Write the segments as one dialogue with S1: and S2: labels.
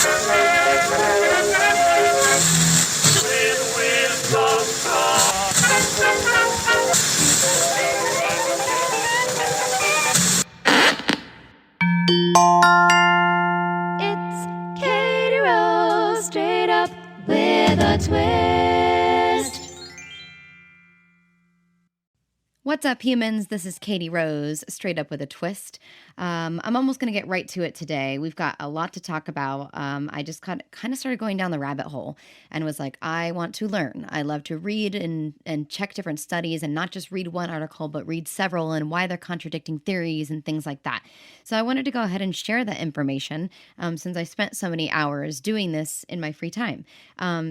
S1: It's Katie Rose, straight up with a twist. What's up, humans? This is Katie Rose, straight up with a twist. I'm almost going to get right to it today. We've got a lot to talk about. I just kind of started going down the rabbit hole and was like, I want to learn. I love to read and check different studies and not just read one article, but read several and why they're contradicting theories and things like that. So I wanted to go ahead and share that information since I spent so many hours doing this in my free time.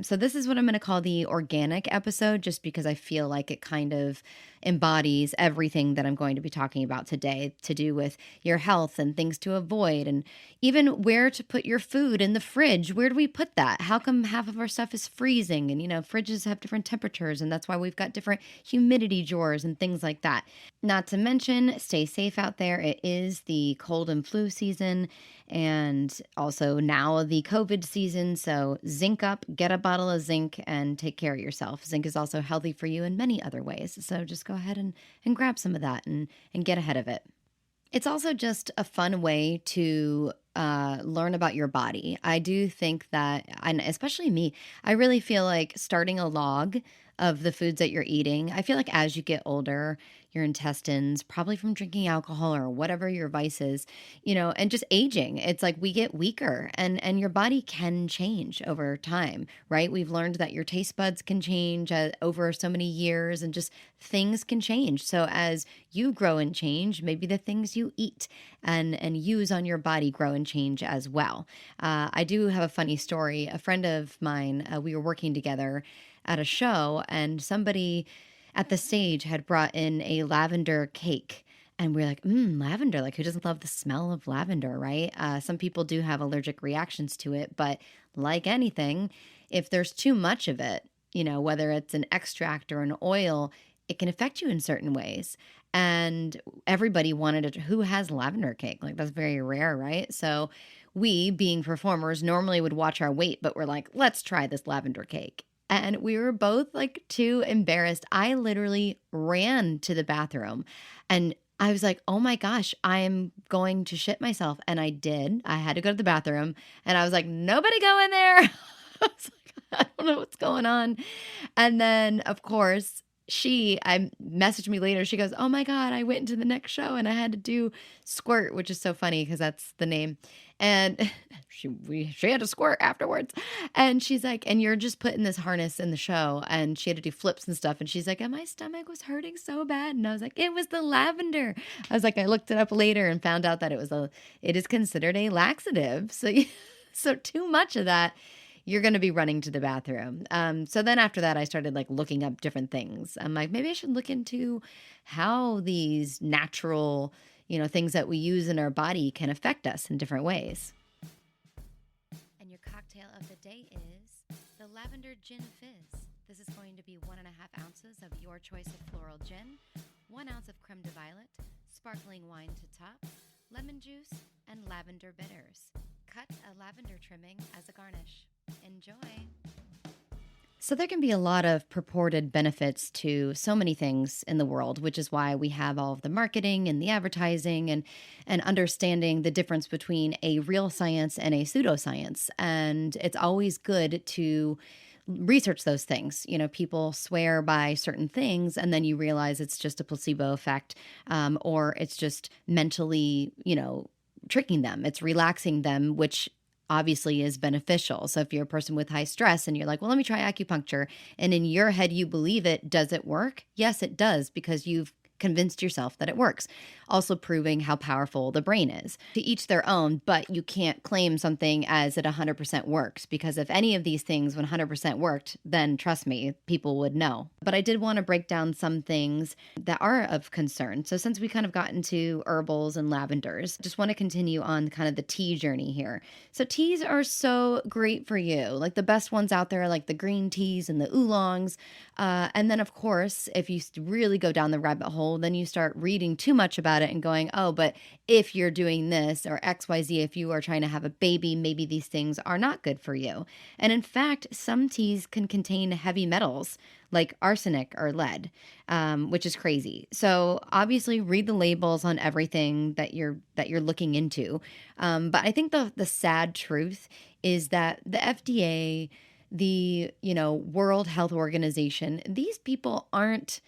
S1: So this is what I'm going to call the organic episode, just because I feel like it kind of embodies everything that I'm going to be talking about today, to do with your health and things to avoid, and even where to put your food in the fridge. Where do we put that? How come half of our stuff is freezing? And, fridges have different temperatures, and that's why we've got different humidity drawers and things like that. Not to mention, stay safe out there. It is the cold and flu season, and also now the COVID season. So zinc up, get a bottle of zinc, and take care of yourself. Zinc is also healthy for you in many other ways. So just go ahead and grab some of that and get ahead of it. It's also just a fun way to learn about your body. I do think that, and especially me, I really feel like starting a log of the foods that you're eating. I feel like as you get older, your intestines, probably from drinking alcohol or whatever your vice is, and just aging, it's like we get weaker, and your body can change over time, right? We've learned that your taste buds can change over so many years, and just things can change. So as you grow and change, maybe the things you eat and use on your body grow and change as well. I do have a funny story. A friend of mine, we were working together at a show, and somebody at the stage had brought in a lavender cake. And we're like, lavender, like who doesn't love the smell of lavender, right? Some people do have allergic reactions to it, but like anything, if there's too much of it, whether it's an extract or an oil, it can affect you in certain ways. And everybody wanted it. Who has lavender cake? Like, that's very rare, right? So we, being performers, normally would watch our weight, but we're like, let's try this lavender cake. And we were both like too embarrassed. I literally ran to the bathroom, and I was like, oh my gosh, I'm going to shit myself. And I did. I had to go to the bathroom, and I was like, nobody go in there. I was like, I don't know what's going on. And then, of course, I messaged me later. She goes, oh my God, I went into the next show and I had to do squirt, which is so funny because that's the name. And she had to squirt afterwards. And she's like, and you're just putting this harness in the show. And she had to do flips and stuff. And she's like, and my stomach was hurting so bad. And I was like, it was the lavender. I was like, I looked it up later and found out that it is considered a laxative. So too much of that, you're going to be running to the bathroom. So then after that, I started like looking up different things. I'm like, maybe I should look into how these natural, things that we use in our body can affect us in different ways. And your cocktail of the day is the Lavender Gin Fizz. This is going to be 1.5 ounces of your choice of floral gin, 1 ounce of creme de violet, sparkling wine to top, lemon juice, and lavender bitters. Cut a lavender trimming as a garnish. Enjoy. So there can be a lot of purported benefits to so many things in the world, which is why we have all of the marketing and the advertising and understanding the difference between a real science and a pseudoscience. And it's always good to research those things. People swear by certain things, and then you realize it's just a placebo effect, or it's just mentally, tricking them. It's relaxing them, which obviously is beneficial. So if you're a person with high stress and you're like, well, let me try acupuncture, and in your head you believe it, does it work? Yes, it does, because you've convinced yourself that it works. Also proving how powerful the brain is. To each their own, but you can't claim something as it 100% works, because if any of these things 100% worked, then trust me, people would know. But I did want to break down some things that are of concern. So since we kind of got into herbals and lavenders, just want to continue on kind of the tea journey here. So teas are so great for you. Like the best ones out there are like the green teas and the oolongs. And then of course, if you really go down the rabbit hole hole, then you start reading too much about it and going, oh, but if you're doing this or XYZ, if you are trying to have a baby, maybe these things are not good for you. And in fact, some teas can contain heavy metals like arsenic or lead, which is crazy. So obviously, read the labels on everything that you're looking into. But I think the sad truth is that the FDA, the World Health Organization, these people aren't.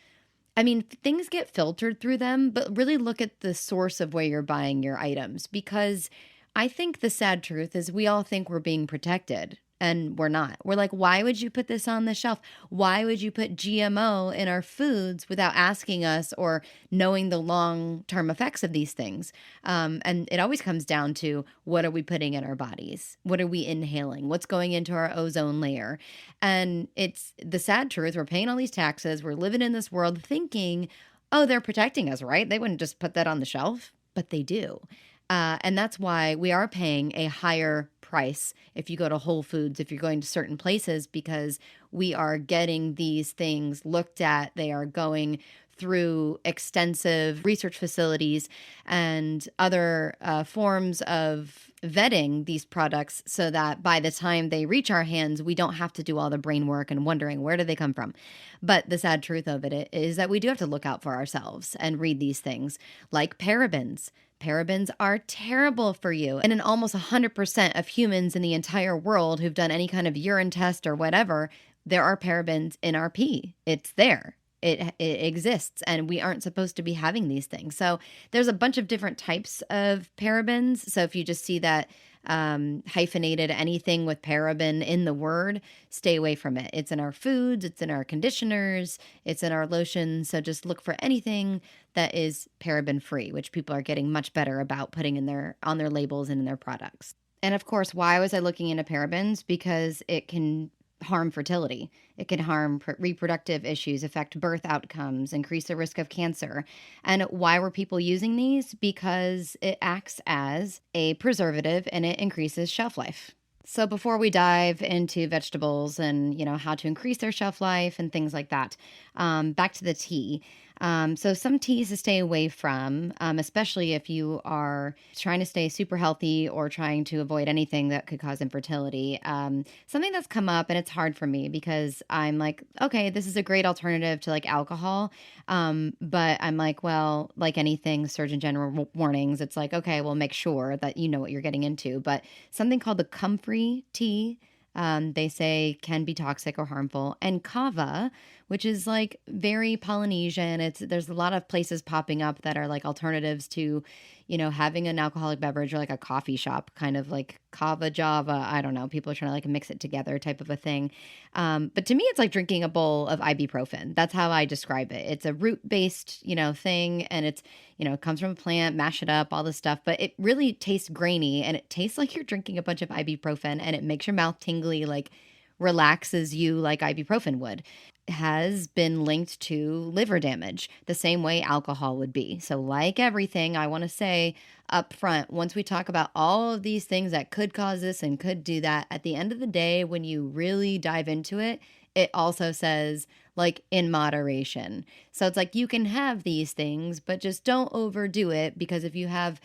S1: I mean, things get filtered through them, but really look at the source of where you're buying your items, because I think the sad truth is we all think we're being protected and we're not. We're like, why would you put this on the shelf? Why would you put GMO in our foods without asking us or knowing the long-term effects of these things? And it always comes down to, what are we putting in our bodies? What are we inhaling? What's going into our ozone layer? And it's the sad truth. We're paying all these taxes. We're living in this world thinking, oh, they're protecting us, right? They wouldn't just put that on the shelf, but they do. And that's why we are paying a higher price if you go to Whole Foods, if you're going to certain places, because we are getting these things looked at. They are going through extensive research facilities and other forms of vetting these products so that by the time they reach our hands, we don't have to do all the brain work and wondering where did they come from. But the sad truth of it is that we do have to look out for ourselves and read these things, like parabens. Parabens are terrible for you. And in almost 100% of humans in the entire world who've done any kind of urine test or whatever, there are parabens in our pee. It's there. It exists, and we aren't supposed to be having these things. So there's a bunch of different types of parabens. So if you just see that hyphenated anything with paraben in the word, stay away from it. It's in our foods, it's in our conditioners, it's in our lotions. So just look for anything that is paraben free, which people are getting much better about putting in on their labels and in their products. And of course, why was I looking into parabens? Because it can harm fertility. It can harm reproductive issues, affect birth outcomes, increase the risk of cancer. And why were people using these? Because it acts as a preservative and it increases shelf life. So before we dive into vegetables and, how to increase their shelf life and things like that, back to the tea. So some teas to stay away from, especially if you are trying to stay super healthy or trying to avoid anything that could cause infertility. Something that's come up, and it's hard for me because I'm like, okay, this is a great alternative to like alcohol. But I'm like, well, like anything, Surgeon General warnings, it's like, okay, well, make sure that you know what you're getting into. But something called the comfrey tea, they say can be toxic or harmful. And kava, which is like very Polynesian. There's a lot of places popping up that are like alternatives to, having an alcoholic beverage or like a coffee shop, kind of like kava java. I don't know. People are trying to like mix it together type of a thing. But to me, it's like drinking a bowl of ibuprofen. That's how I describe it. It's a root-based, thing, and it's, it comes from a plant, mash it up, all this stuff, but it really tastes grainy and it tastes like you're drinking a bunch of ibuprofen, and it makes your mouth tingly, like relaxes you like ibuprofen would. Has been linked to liver damage the same way alcohol would be. So like everything, I want to say up front, once we talk about all of these things that could cause this and could do that, at the end of the day, when you really dive into it, it also says like in moderation. So it's like you can have these things, but just don't overdo it, because if you have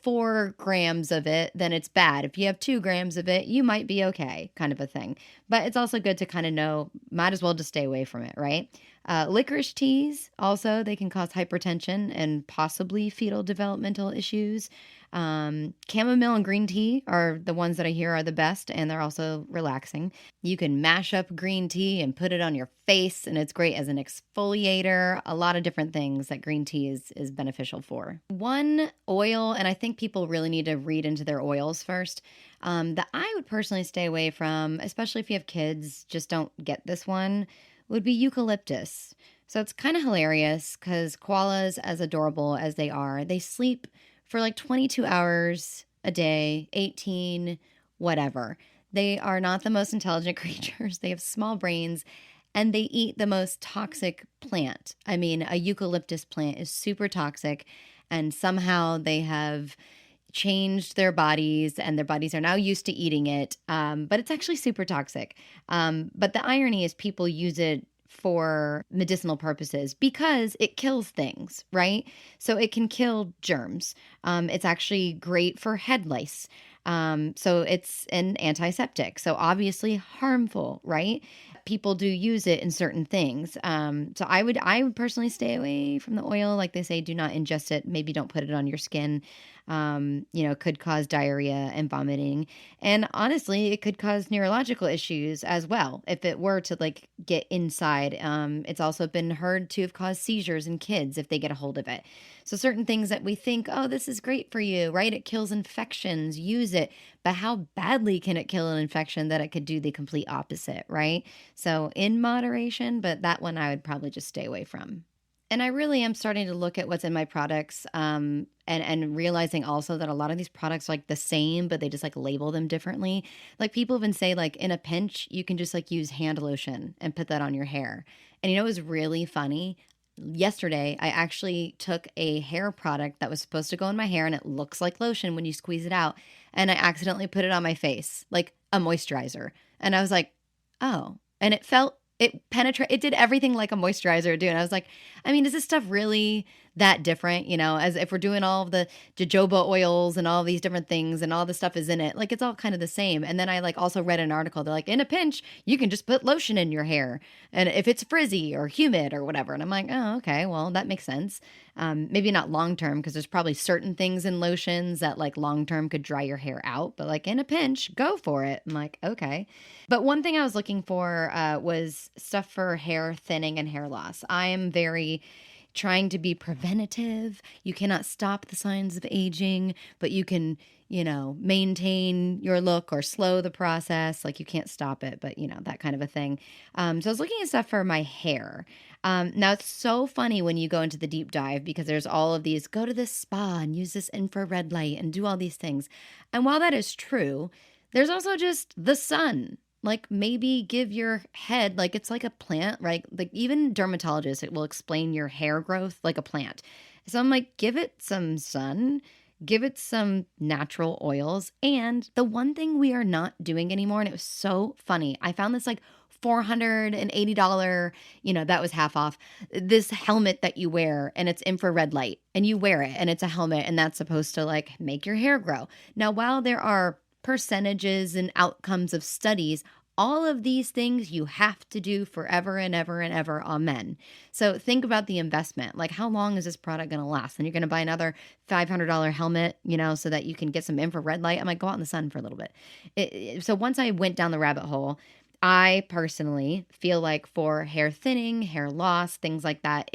S1: 4 grams of it, then it's bad. If you have 2 grams of it, you might be okay, kind of a thing. But it's also good to kind of know, might as well just stay away from it, right? Licorice teas, also, they can cause hypertension and possibly fetal developmental issues. Chamomile and green tea are the ones that I hear are the best, and they're also relaxing. You can mash up green tea and put it on your face, and it's great as an exfoliator. A lot of different things that green tea is beneficial for. One oil, and I think people really need to read into their oils first, that I would personally stay away from, especially if you have kids, just don't get this one, would be eucalyptus. So it's kind of hilarious because koalas, as adorable as they are, they sleep for like 22 hours a day, 18, whatever. They are not the most intelligent creatures. They have small brains, and they eat the most toxic plant. I mean, a eucalyptus plant is super toxic, and somehow they have changed their bodies, and their bodies are now used to eating it. But it's actually super toxic. But the irony is people use it for medicinal purposes because it kills things, right? So it can kill germs. It's actually great for head lice. So it's an antiseptic. So obviously harmful, right? People do use it in certain things. So I would personally stay away from the oil. Like they say, do not ingest it. Maybe don't put it on your skin. Could cause diarrhea and vomiting. And honestly, it could cause neurological issues as well if it were to like get inside. It's also been heard to have caused seizures in kids if they get a hold of it. So certain things that we think, oh, this is great for you, right? It kills infections, use it. But how badly can it kill an infection that it could do the complete opposite, right? So in moderation, but that one I would probably just stay away from. And I really am starting to look at what's in my products, and realizing also that a lot of these products are like the same, but they just like label them differently. Like people even say like in a pinch, you can just like use hand lotion and put that on your hair. And it was really funny. Yesterday, I actually took a hair product that was supposed to go in my hair and it looks like lotion when you squeeze it out. And I accidentally put it on my face, like a moisturizer. And I was like, oh, and it did everything like a moisturizer would do. And I was like, I mean, is this stuff really that different? As if we're doing all of the jojoba oils and all these different things and all the stuff is in it, like it's all kind of the same. And then I like also read an article. They're like, in a pinch, you can just put lotion in your hair. And if it's frizzy or humid or whatever. And I'm like, oh, okay, well, that makes sense. Maybe not long term because there's probably certain things in lotions that like long term could dry your hair out. But like in a pinch, go for it. I'm like, okay. But one thing I was looking for was stuff for hair thinning and hair loss. I am very trying to be preventative. You cannot stop the signs of aging, but you can, maintain your look or slow the process. Like you can't stop it, but that kind of a thing. So I was looking at stuff for my hair. Now it's so funny when you go into the deep dive because there's all of these, go to this spa and use this infrared light and do all these things. And while that is true, there's also just the sun. Like maybe give your head, like it's like a plant, right? Like even dermatologists, it will explain your hair growth like a plant. So I'm like, give it some sun, give it some natural oils. And the one thing we are not doing anymore, and it was so funny, I found this like $480, that was half off, this helmet that you wear and it's infrared light and you wear it and it's a helmet and that's supposed to like make your hair grow. Now, while there are percentages and outcomes of studies, all of these things you have to do forever and ever and ever. Amen. So think about the investment. Like how long is this product going to last? And you're going to buy another $500 helmet, so that you can get some infrared light. I might go out in the sun for a little bit. So once I went down the rabbit hole, I personally feel like for hair thinning, hair loss, things like that,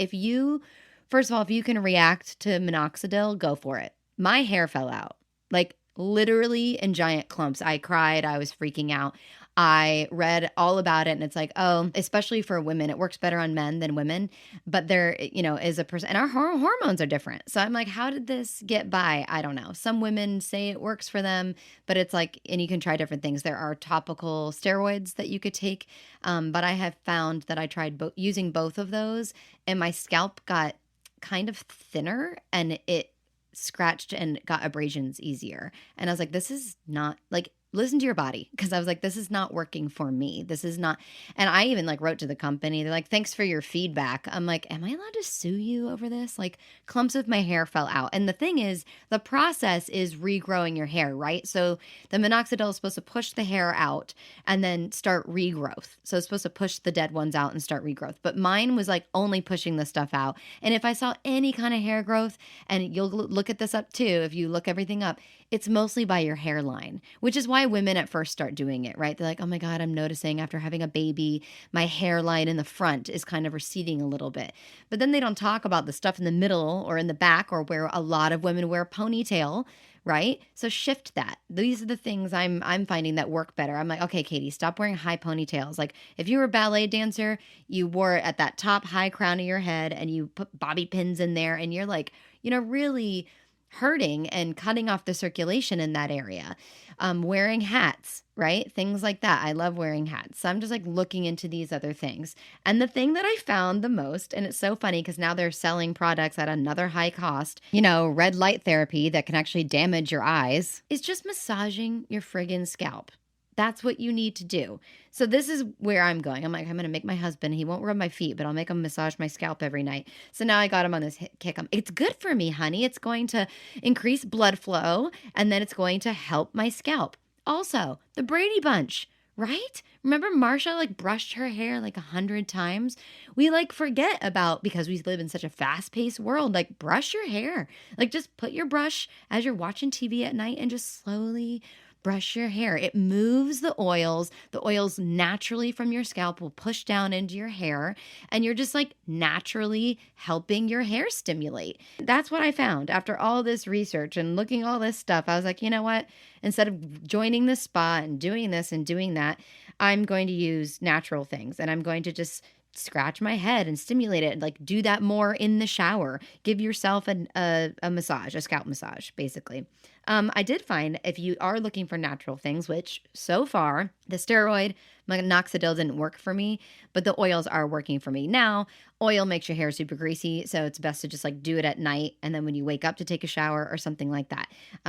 S1: first of all, if you can react to minoxidil, go for it. My hair fell out. Like literally in giant clumps. I cried. I was freaking out. I read all about it and it's like, oh, especially for women, it works better on men than women, but there, is a person and our hormones are different. So I'm like, how did this get by? I don't know. Some women say it works for them, but it's like, and you can try different things. There are topical steroids that you could take. But I have found that I tried using both of those and my scalp got kind of thinner and it scratched and got abrasions easier. And I was like, this is not like, listen to your body. Cause I was like, this is not working for me. This is not. And I even like wrote to the company. They're like, thanks for your feedback. I'm like, am I allowed to sue you over this? Like clumps of my hair fell out. And the thing is, the process is regrowing your hair, right? So the minoxidil is supposed to push the hair out and then start regrowth. So it's supposed to push the dead ones out and start regrowth. But mine was like only pushing the stuff out. And if I saw any kind of hair growth, and you'll look at this up too, if you look everything up, it's mostly by your hairline, which is why women at first start doing it, right? They're like, oh my God, I'm noticing after having a baby, my hairline in the front is kind of receding a little bit. But then they don't talk about the stuff in the middle or in the back or where a lot of women wear a ponytail, right? So shift that. These are the things I'm finding that work better. I'm like, okay, Katie, stop wearing high ponytails. Like if you were a ballet dancer, you wore it at that top high crown of your head and you put bobby pins in there and you're like, really hurting and cutting off the circulation in that area. Wearing hats, right? Things like that. I love wearing hats. So I'm just like looking into these other things. And the thing that I found the most, and it's so funny because now they're selling products at another high cost, red light therapy that can actually damage your eyes, is just massaging your friggin' scalp. That's what you need to do. So this is where I'm going. I'm like, I'm going to make my husband, he won't rub my feet, but I'll make him massage my scalp every night. So now I got him on this kick. It's good for me, honey. It's going to increase blood flow, and then it's going to help my scalp. Also, the Brady Bunch, right? Remember Marsha like brushed her hair like 100 times? We like forget about, because we live in such a fast-paced world, like brush your hair. Like just put your brush as you're watching TV at night and just slowly brush your hair. It moves the oils. The oils naturally from your scalp will push down into your hair, and you're just like naturally helping your hair stimulate. That's what I found after all this research and looking all this stuff. I was like, you know what? Instead of joining the spa and doing this and doing that, I'm going to use natural things, and I'm going to just scratch my head and stimulate it. Like do that more in the shower. Give yourself a massage, a scalp massage, basically. I did find if you are looking for natural things, which so far the steroid minoxidil didn't work for me, but the oils are working for me. Now, oil makes your hair super greasy, so it's best to just like do it at night and then when you wake up to take a shower or something like that.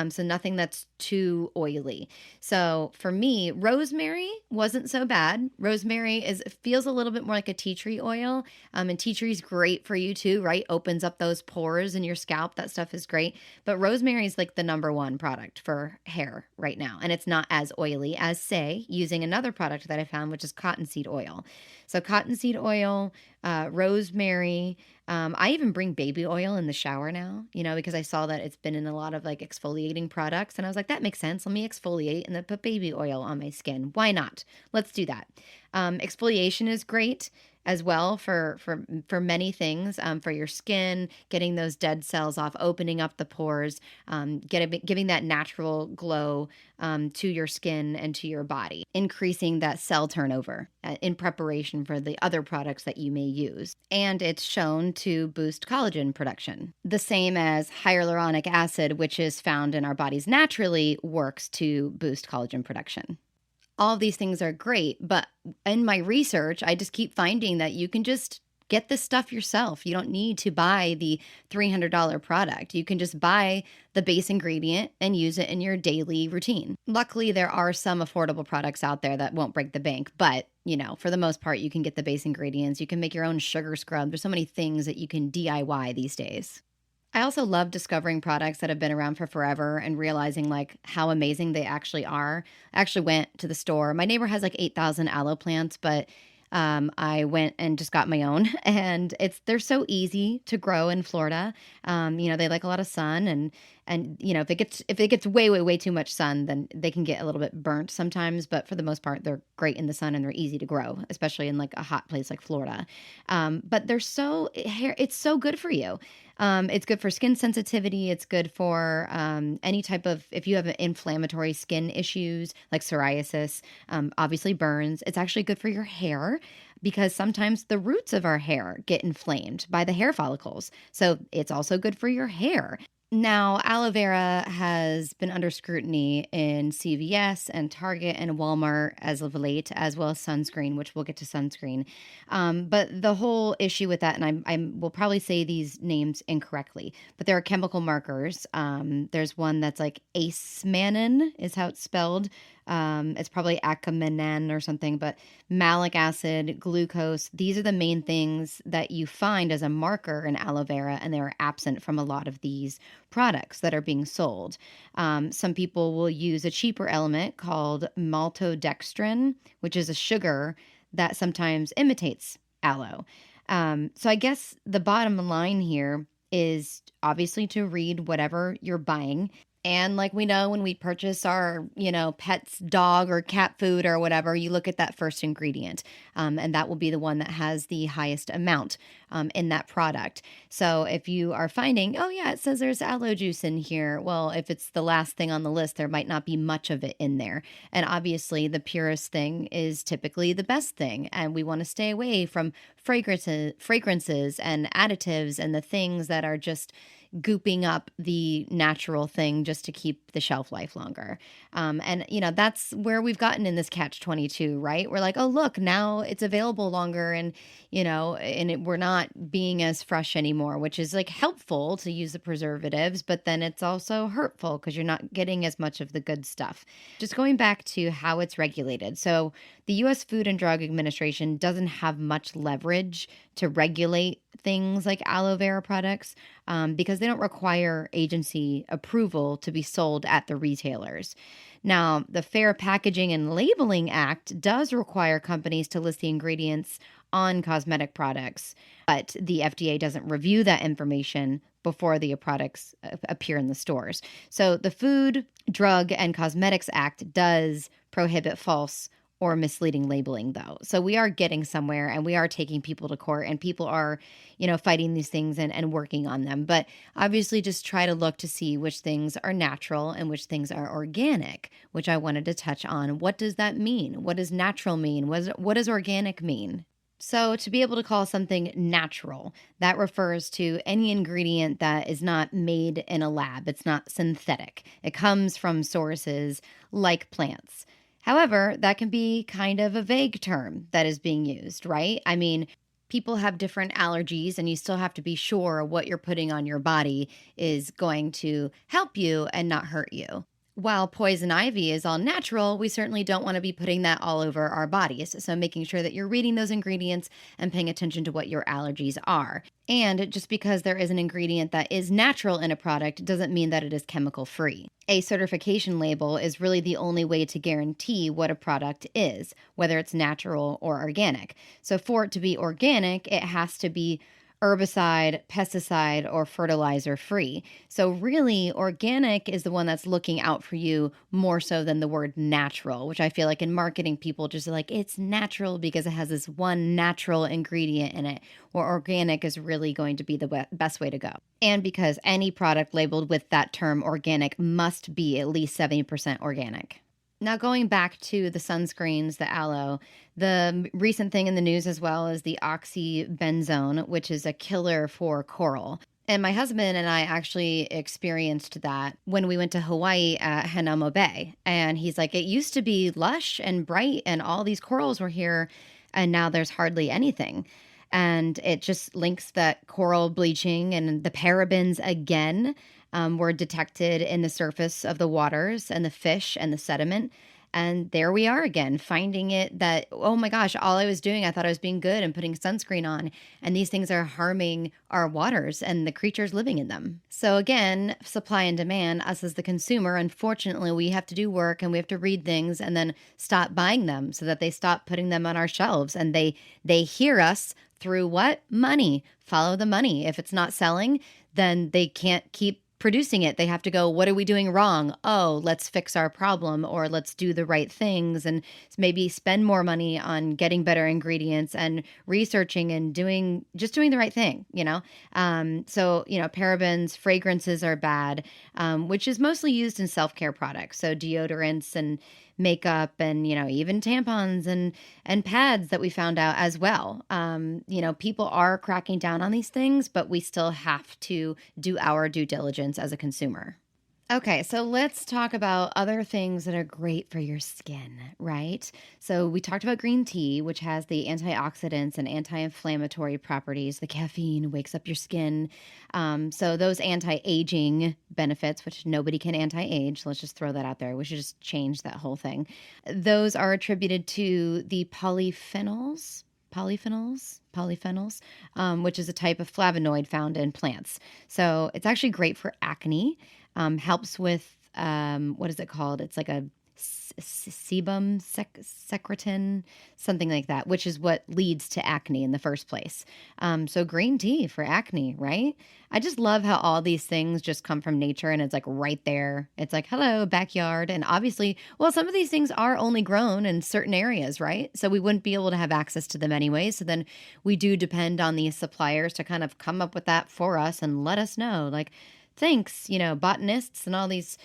S1: So nothing that's too oily. So for me, rosemary wasn't so bad. Rosemary feels a little bit more like a tea tree oil, and tea tree is great for you too, right? Opens up those pores in your scalp. That stuff is great. But rosemary is like the number one product for hair right now, and it's not as oily as, say, using another product that I found, which is cottonseed oil. So cottonseed oil, rosemary. I even bring baby oil in the shower now, because I saw that it's been in a lot of like exfoliating products. And I was like, that makes sense. Let me exfoliate and then put baby oil on my skin. Why not? Let's do that. Exfoliation is great as well for many things, for your skin, getting those dead cells off, opening up the pores, giving that natural glow to your skin and to your body, increasing that cell turnover in preparation for the other products that you may use. And it's shown to boost collagen production. The same as hyaluronic acid, which is found in our bodies naturally, works to boost collagen production. All of these things are great, but in my research, I just keep finding that you can just get this stuff yourself. You don't need to buy the $300 product. You can just buy the base ingredient and use it in your daily routine. Luckily, there are some affordable products out there that won't break the bank, but for the most part, you can get the base ingredients. You can make your own sugar scrub. There's so many things that you can DIY these days. I also love discovering products that have been around for forever and realizing like how amazing they actually are. I actually went to the store. My neighbor has like 8,000 aloe plants, but I went and just got my own, and they're so easy to grow in Florida. They like a lot of sun, and if it gets way too much sun, then they can get a little bit burnt sometimes. But for the most part, they're great in the sun and they're easy to grow, especially in like a hot place like Florida. But it's so good for you. It's good for skin sensitivity. It's good for any type of, if you have inflammatory skin issues like psoriasis, obviously burns. It's actually good for your hair because sometimes the roots of our hair get inflamed by the hair follicles. So it's also good for your hair. Now, aloe vera has been under scrutiny in CVS and Target and Walmart as of late, as well as sunscreen, which we'll get to sunscreen. But the whole issue with that, and I will probably say these names incorrectly, but there are chemical markers. There's one that's like acemanin is how it's spelled. It's probably acamanan or something, but malic acid, glucose, these are the main things that you find as a marker in aloe vera, and they are absent from a lot of these products that are being sold. Some people will use a cheaper element called maltodextrin, which is a sugar that sometimes imitates aloe. So I guess the bottom line here is obviously to read whatever you're buying. And like we know when we purchase our, pet's dog or cat food or whatever, you look at that first ingredient, and that will be the one that has the highest amount in that product. So if you are finding, oh yeah, it says there's aloe juice in here. Well, if it's the last thing on the list, there might not be much of it in there. And obviously the purest thing is typically the best thing. And we want to stay away from fragrances and additives and the things that are just gooping up the natural thing just to keep the shelf life longer. And, that's where we've gotten in this catch 22, right? We're like, oh, look, now it's available longer and, we're not being as fresh anymore, which is like helpful to use the preservatives, but then it's also hurtful because you're not getting as much of the good stuff. Just going back to how it's regulated. So the US Food and Drug Administration doesn't have much leverage to regulate things like aloe vera products because they don't require agency approval to be sold at the retailers. Now, the Fair Packaging and Labeling Act does require companies to list the ingredients on cosmetic products, but the FDA doesn't review that information before the products appear in the stores. So the Food, Drug, and Cosmetics Act does prohibit false or misleading labeling, though. So we are getting somewhere and we are taking people to court and people are, fighting these things and working on them. But obviously just try to look to see which things are natural and which things are organic, which I wanted to touch on. What does that mean? What does natural mean? What does organic mean? So, to be able to call something natural, that refers to any ingredient that is not made in a lab. It's not synthetic. It comes from sources like plants. However, that can be kind of a vague term that is being used, right? I mean, people have different allergies, and you still have to be sure what you're putting on your body is going to help you and not hurt you. While poison ivy is all natural, we certainly don't want to be putting that all over our bodies. So making sure that you're reading those ingredients and paying attention to what your allergies are. And just because there is an ingredient that is natural in a product doesn't mean that it is chemical free. A certification label is really the only way to guarantee what a product is, whether it's natural or organic. So for it to be organic, it has to be herbicide, pesticide, or fertilizer free. So really, organic is the one that's looking out for you more so than the word natural, which I feel like in marketing, people just are like, it's natural because it has this one natural ingredient in it, or organic is really going to be the best way to go. And because any product labeled with that term organic must be at least 70% organic. Now, going back to the sunscreens, the aloe, the recent thing in the news as well is the oxybenzone, which is a killer for coral. And my husband and I actually experienced that when we went to Hawaii at Hanamo Bay. And he's like, it used to be lush and bright and all these corals were here, and now there's hardly anything. And it just links that coral bleaching and the parabens again were detected in the surface of the waters and the fish and the sediment. And there we are again, finding it that, oh my gosh, all I was doing, I thought I was being good and putting sunscreen on. And these things are harming our waters and the creatures living in them. So again, supply and demand, us as the consumer, unfortunately, we have to do work and we have to read things and then stop buying them so that they stop putting them on our shelves. And they hear us through what? Money. Follow the money. If it's not selling, then they can't keep producing it. They have to go, what are we doing wrong? Oh, let's fix our problem, or let's do the right things and maybe spend more money on getting better ingredients and researching and doing the right thing, So, parabens, fragrances are bad, which is mostly used in self-care products. So deodorants and makeup and, even tampons and pads that we found out as well. People are cracking down on these things, but we still have to do our due diligence as a consumer. Okay, so let's talk about other things that are great for your skin, right? So we talked about green tea, which has the antioxidants and anti-inflammatory properties. The caffeine wakes up your skin. So those anti-aging benefits, which nobody can anti-age, let's just throw that out there. We should just change that whole thing. Those are attributed to the polyphenols, which is a type of flavonoid found in plants. So it's actually great for acne. Helps with, what is it called? It's like a sebum secretin, something like that, which is what leads to acne in the first place. So green tea for acne, right? I just love how all these things just come from nature and it's like right there. It's like, hello, backyard. And obviously, well, some of these things are only grown in certain areas, right? So we wouldn't be able to have access to them anyway. So then we do depend on these suppliers to kind of come up with that for us and let us know, like, Thanks, botanists and all these,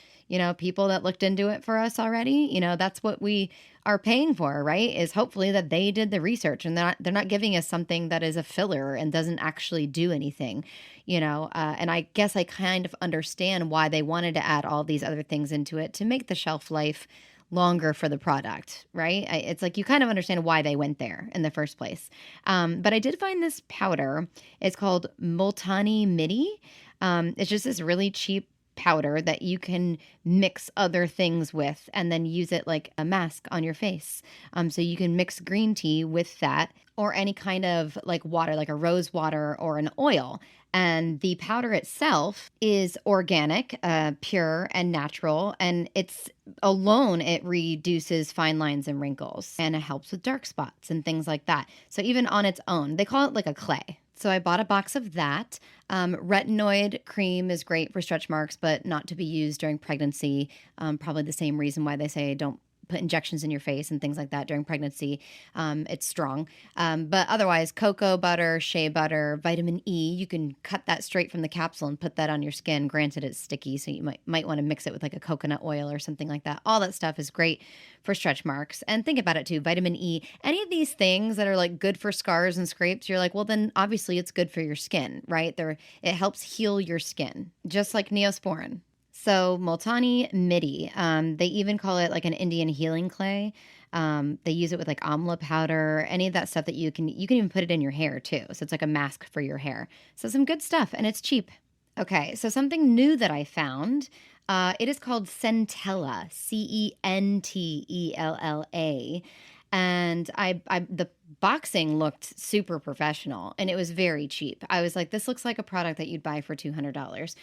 S1: people that looked into it for us already. That's what we are paying for, right? Is hopefully that they did the research and they're not giving us something that is a filler and doesn't actually do anything, and I guess I kind of understand why they wanted to add all these other things into it to make the shelf life longer for the product, right? It's like you kind of understand why they went there in the first place. But I did find this powder. It's called Multani Midi. It's just this really cheap powder that you can mix other things with and then use it like a mask on your face. So you can mix green tea with that or any kind of like water, like a rose water or an oil. And the powder itself is organic, pure, and natural. And it's alone, it reduces fine lines and wrinkles and it helps with dark spots and things like that. So even on its own, they call it like a clay. So I bought a box of that. Retinoid cream is great for stretch marks, but not to be used during pregnancy. Probably the same reason why they say don't put injections in your face and things like that during pregnancy. It's strong. But otherwise, cocoa butter, shea butter, vitamin E, you can cut that straight from the capsule and put that on your skin. Granted, it's sticky, so you might want to mix it with like a coconut oil or something like that. All that stuff is great for stretch marks. And think about it too, vitamin E, any of these things that are like good for scars and scrapes, you're like, well, then obviously it's good for your skin, right? It helps heal your skin, just like Neosporin. So Multani Midi, they even call it like an Indian healing clay. They use it with like amla powder, any of that stuff that you can even put it in your hair too. So it's like a mask for your hair. So some good stuff and it's cheap. Okay, so something new that I found, it is called Centella, Centella. And the boxing looked super professional and it was very cheap. I was like, this looks like a product that you'd buy for $200.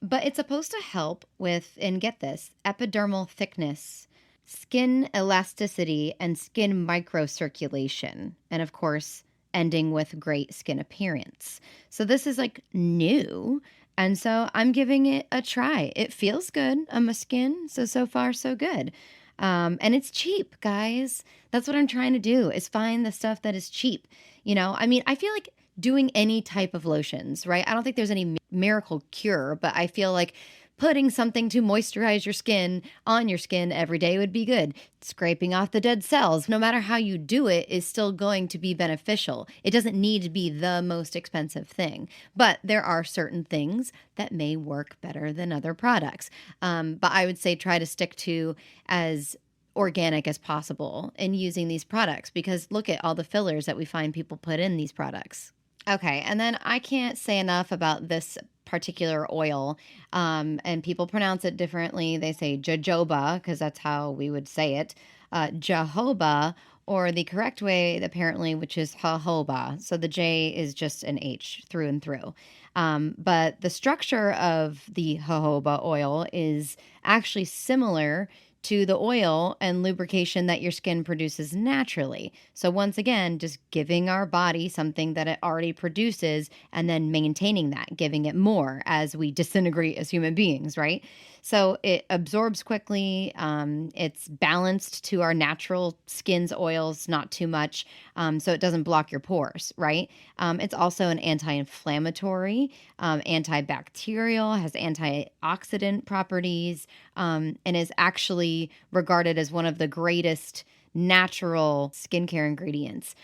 S1: But it's supposed to help with, and get this, epidermal thickness, skin elasticity, and skin microcirculation. And of course, ending with great skin appearance. So this is like new. And so I'm giving it a try. It feels good on my skin. So far, so good. And it's cheap, guys. That's what I'm trying to do is find the stuff that is cheap. I mean, I feel like doing any type of lotions, right? I don't think there's any miracle cure, but I feel like putting something to moisturize your skin on your skin every day would be good. Scraping off the dead cells, no matter how you do it, is still going to be beneficial. It doesn't need to be the most expensive thing, but there are certain things that may work better than other products. But I would say try to stick to as organic as possible in using these products because look at all the fillers that we find people put in these products. Okay, and then I can't say enough about this particular oil, and people pronounce it differently. They say jojoba because that's how we would say it, jojoba, or the correct way apparently, which is jojoba. So the J is just an H through and through. But the structure of the jojoba oil is actually similar to the oil and lubrication that your skin produces naturally. So once again, just giving our body something that it already produces and then maintaining that, giving it more as we disintegrate as human beings, right? So it absorbs quickly. It's balanced to our natural skin's oils, not too much, so it doesn't block your pores, right? It's also an anti-inflammatory, antibacterial, has antioxidant properties, and is actually regarded as one of the greatest natural skincare ingredients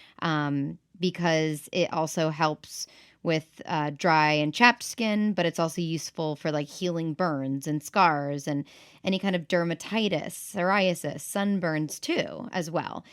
S1: because it also helps with dry and chapped skin, but it's also useful for like healing burns and scars and any kind of dermatitis, psoriasis, sunburns too, as well.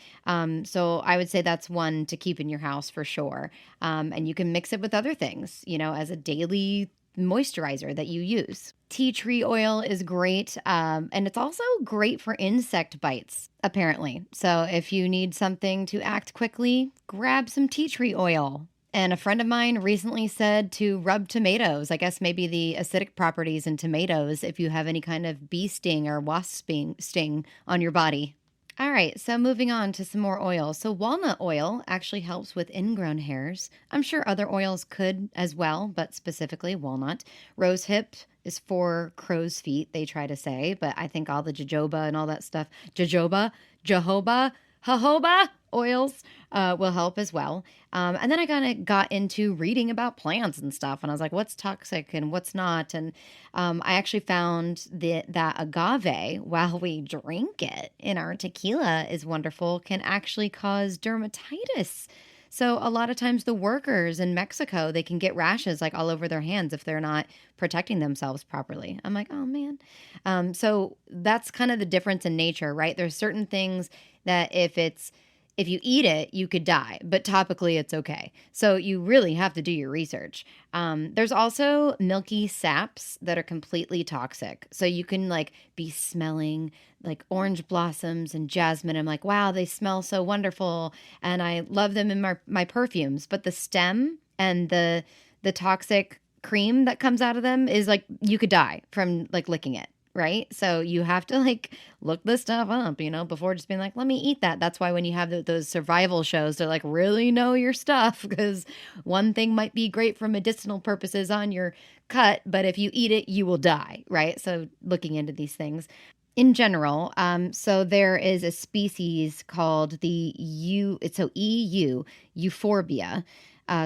S1: So I would say that's one to keep in your house for sure. And you can mix it with other things, as a daily moisturizer that you use. Tea tree oil is great, and it's also great for insect bites, apparently. So if you need something to act quickly, grab some tea tree oil. And a friend of mine recently said to rub tomatoes. I guess maybe the acidic properties in tomatoes if you have any kind of bee sting or wasp sting on your body. All right, so moving on to some more oils. So walnut oil actually helps with ingrown hairs. I'm sure other oils could as well, but specifically walnut. Rosehip is for crow's feet, they try to say, but I think all the jojoba and all that stuff, jojoba, jojoba oils will help as well. And then I kind of got into reading about plants and stuff, and I was like, what's toxic and what's not? And I actually found that agave, while we drink it in our tequila, is wonderful, can actually cause dermatitis. So a lot of times the workers in Mexico, they can get rashes like all over their hands if they're not protecting themselves properly. I'm like, oh man. So that's kind of the difference in nature, right? There's certain things that if you eat it, you could die, but topically it's okay. So you really have to do your research. There's also milky saps that are completely toxic. So you can like be smelling like orange blossoms and jasmine. I'm like, wow, they smell so wonderful. And I love them in my perfumes. But the stem and the toxic cream that comes out of them is like you could die from like licking it. Right. So you have to like look this stuff up, before just being like, let me eat that. That's why when you have those survival shows, they're like, really know your stuff, because one thing might be great for medicinal purposes on your cut, but if you eat it, you will die. Right. So looking into these things in general. So there is a species called so Euphorbia,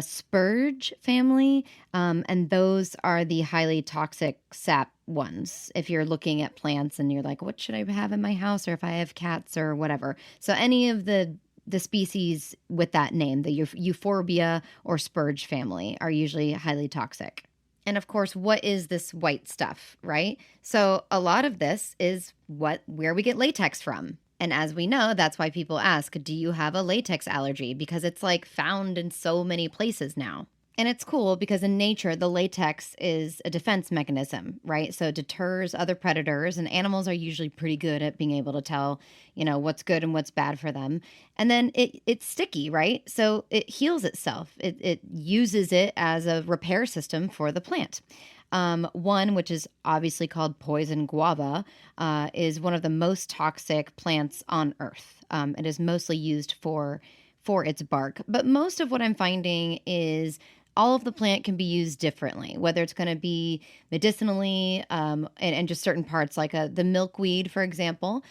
S1: spurge family, and those are the highly toxic sap ones. If you're looking at plants and you're like, what should I have in my house, or if I have cats or whatever. So any of the species with that name, the Euphorbia or spurge family, are usually highly toxic. And of course, what is this white stuff, right? So a lot of this is where we get latex from. And as we know, that's why people ask, do you have a latex allergy? Because it's like found in so many places now. And it's cool because in nature, the latex is a defense mechanism, right? So it deters other predators, and animals are usually pretty good at being able to tell, what's good and what's bad for them. And then it's sticky, right? So it heals itself. It uses it as a repair system for the plant. One, which is obviously called poison guava, is one of the most toxic plants on Earth. It is mostly used for its bark, but most of what I'm finding is all of the plant can be used differently, whether it's going to be medicinally, and just certain parts, like the milkweed, for example,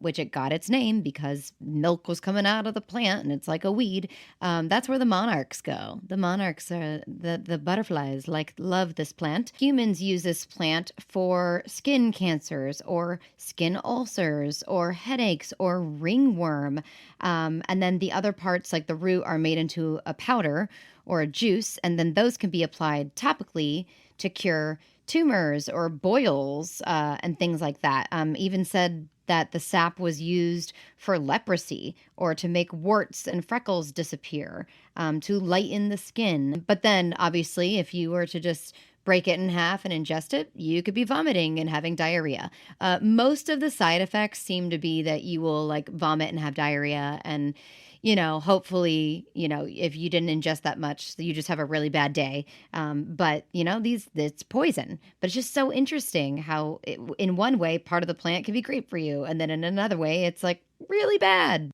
S1: which it got its name because milk was coming out of the plant and it's like a weed. That's where the monarchs go. The monarchs are the butterflies, love this plant. Humans use this plant for skin cancers or skin ulcers or headaches or ringworm. And then the other parts, like the root, are made into a powder or a juice, and then those can be applied topically to cure tumors or boils, and things like that. Even said that the sap was used for leprosy or to make warts and freckles disappear, to lighten the skin. But then, obviously, if you were to just break it in half and ingest it, you could be vomiting and having diarrhea. Most of the side effects seem to be that you will like vomit and have diarrhea, and hopefully, if you didn't ingest that much, you just have a really bad day. But it's poison. But it's just so interesting how in one way, part of the plant can be great for you, and then in another way, it's like really bad.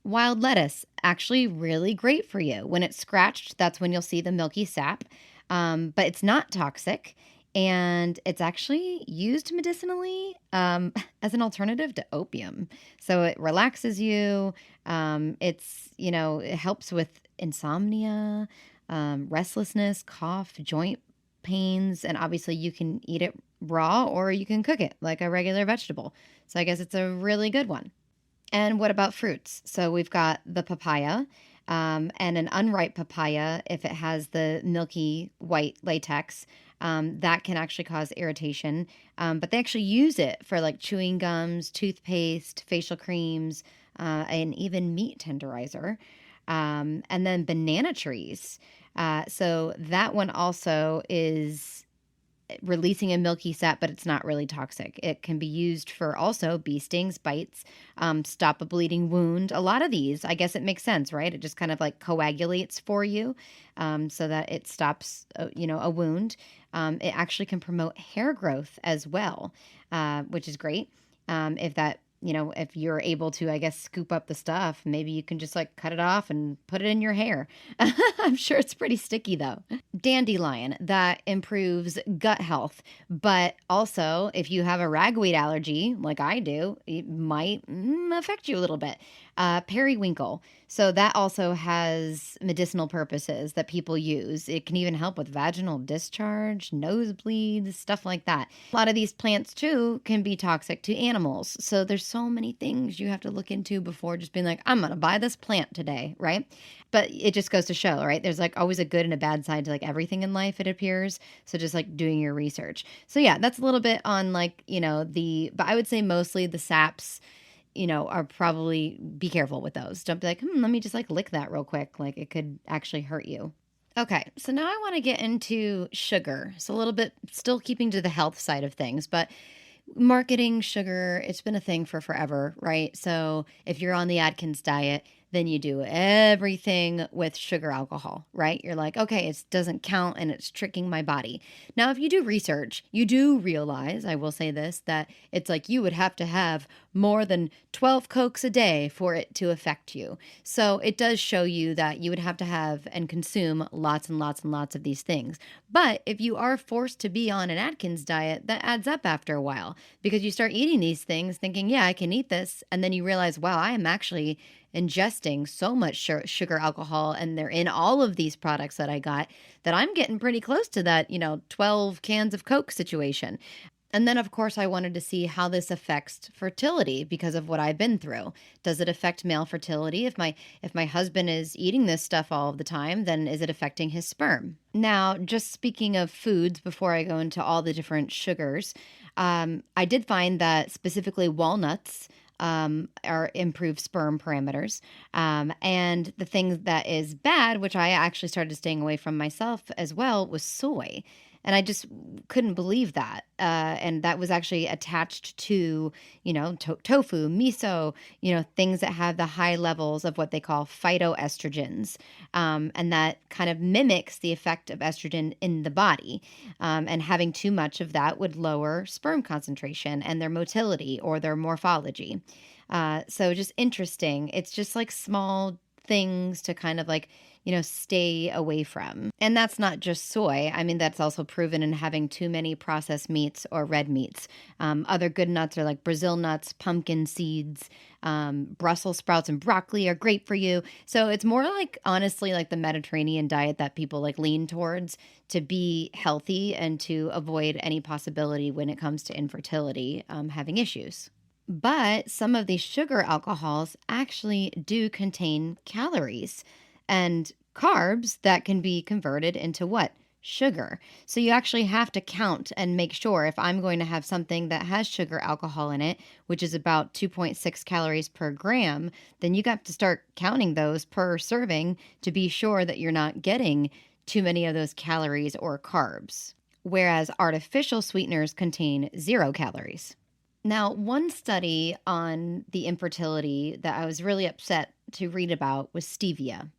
S1: Wild lettuce, actually really great for you. When it's scratched, that's when you'll see the milky sap. But it's not toxic, and it's actually used medicinally, as an alternative to opium. So it relaxes you. It helps with insomnia, restlessness, cough, joint pains, and obviously you can eat it raw or you can cook it like a regular vegetable. So I guess it's a really good one. And what about fruits? So we've got the papaya, and an unripe papaya, if it has the milky white latex, that can actually cause irritation. But they actually use it for like chewing gums, toothpaste, facial creams, and even meat tenderizer. And then banana trees. So that one also is releasing a milky sap, but it's not really toxic. It can be used for also bee stings, bites, stop a bleeding wound. A lot of these, I guess it makes sense, right? It just kind of like coagulates for you, so that it stops, a wound. It actually can promote hair growth as well, which is great. If you're able to, I guess, scoop up the stuff, maybe you can just like cut it off and put it in your hair. I'm sure it's pretty sticky though. Dandelion, that improves gut health. But also, if you have a ragweed allergy, like I do, it might affect you a little bit. Periwinkle. So that also has medicinal purposes that people use. It can even help with vaginal discharge, nosebleeds, stuff like that. A lot of these plants too can be toxic to animals. So there's so many things you have to look into before just being like, I'm going to buy this plant today, right? But it just goes to show, right? There's like always a good and a bad side to like everything in life, it appears. So just like doing your research. So yeah, that's a little bit on like, but I would say mostly the saps, are probably be careful with those. Don't be like, let me just like lick that real quick. Like it could actually hurt you. Okay, so now I want to get into sugar. So a little bit still keeping to the health side of things, but marketing sugar, it's been a thing for forever, right? So if you're on the Atkins diet, then you do everything with sugar alcohol, right? You're like, okay, it doesn't count and it's tricking my body. Now, if you do research, you do realize, I will say this, that it's like you would have to have more than 12 Cokes a day for it to affect you. So it does show you that you would have to have and consume lots and lots and lots of these things. But if you are forced to be on an Atkins diet, that adds up after a while because you start eating these things thinking, yeah, I can eat this. And then you realize, wow, I am actually ingesting so much sugar alcohol and they're in all of these products that I got that I'm getting pretty close to that, 12 cans of Coke situation. And then, of course, I wanted to see how this affects fertility because of what I've been through. Does it affect male fertility? If my husband is eating this stuff all of the time, then is it affecting his sperm? Now, just speaking of foods, before I go into all the different sugars, I did find that specifically walnuts are improved sperm parameters. And the thing that is bad, which I actually started staying away from myself as well, was soy. And I just couldn't believe that. And that was actually attached to, tofu, miso, things that have the high levels of what they call phytoestrogens. And that kind of mimics the effect of estrogen in the body. And having too much of that would lower sperm concentration and their motility or their morphology. So just interesting. It's just like small things to kind of like, stay away from. And that's not just soy. I mean, that's also proven in having too many processed meats or red meats. Other good nuts are like Brazil nuts, pumpkin seeds, Brussels sprouts, and broccoli are great for you. So it's more like, honestly, like the Mediterranean diet that people like lean towards to be healthy and to avoid any possibility when it comes to infertility, having issues. But some of these sugar alcohols actually do contain calories and carbs that can be converted into what? Sugar. So you actually have to count and make sure if I'm going to have something that has sugar alcohol in it, which is about 2.6 calories per gram, then you got to start counting those per serving to be sure that you're not getting too many of those calories or carbs. Whereas artificial sweeteners contain 0 calories. Now, one study on the infertility that I was really upset to read about was stevia.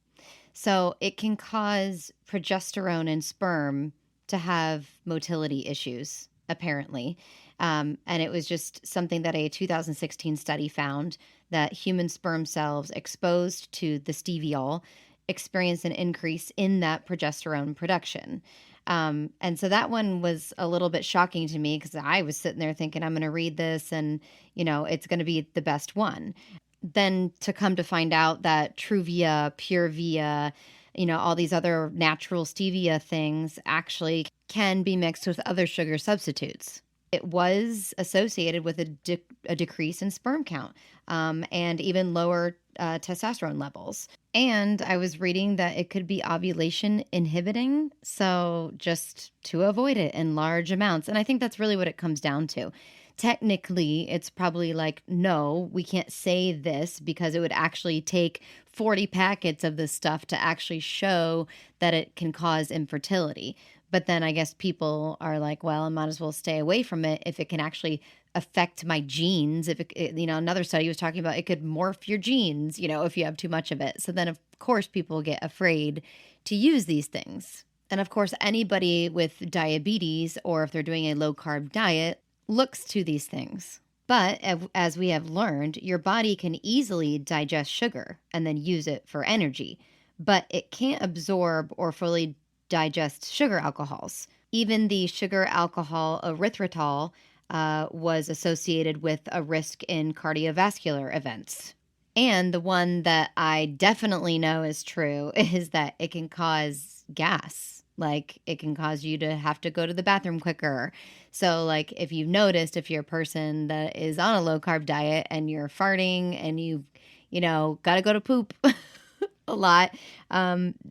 S1: So it can cause progesterone in sperm to have motility issues, apparently. And it was just something that a 2016 study found that human sperm cells exposed to the steviol experienced an increase in that progesterone production. And so that one was a little bit shocking to me because I was sitting there thinking, I'm going to read this and, it's going to be the best one. Then to come to find out that Truvia, Purevia, all these other natural stevia things actually can be mixed with other sugar substitutes. It was associated with a decrease in sperm count and even lower testosterone levels. And I was reading that it could be ovulation inhibiting, so just to avoid it in large amounts. And I think that's really what it comes down to. Technically, it's probably like, no, we can't say this because it would actually take 40 packets of this stuff to actually show that it can cause infertility. But then I guess people are like, well, I might as well stay away from it if it can actually affect my genes. If another study was talking about it could morph your genes, if you have too much of it. So then, of course, people get afraid to use these things. And of course, anybody with diabetes or if they're doing a low carb diet looks to these things. But as we have learned, your body can easily digest sugar and then use it for energy, but it can't absorb or fully digest sugar alcohols. Even the sugar alcohol erythritol was associated with a risk in cardiovascular events. And the one that I definitely know is true is that it can cause gas. Like it can cause you to have to go to the bathroom quicker. So, like, if you've noticed, if you're a person that is on a low carb diet and you're farting and got to go to poop a lot,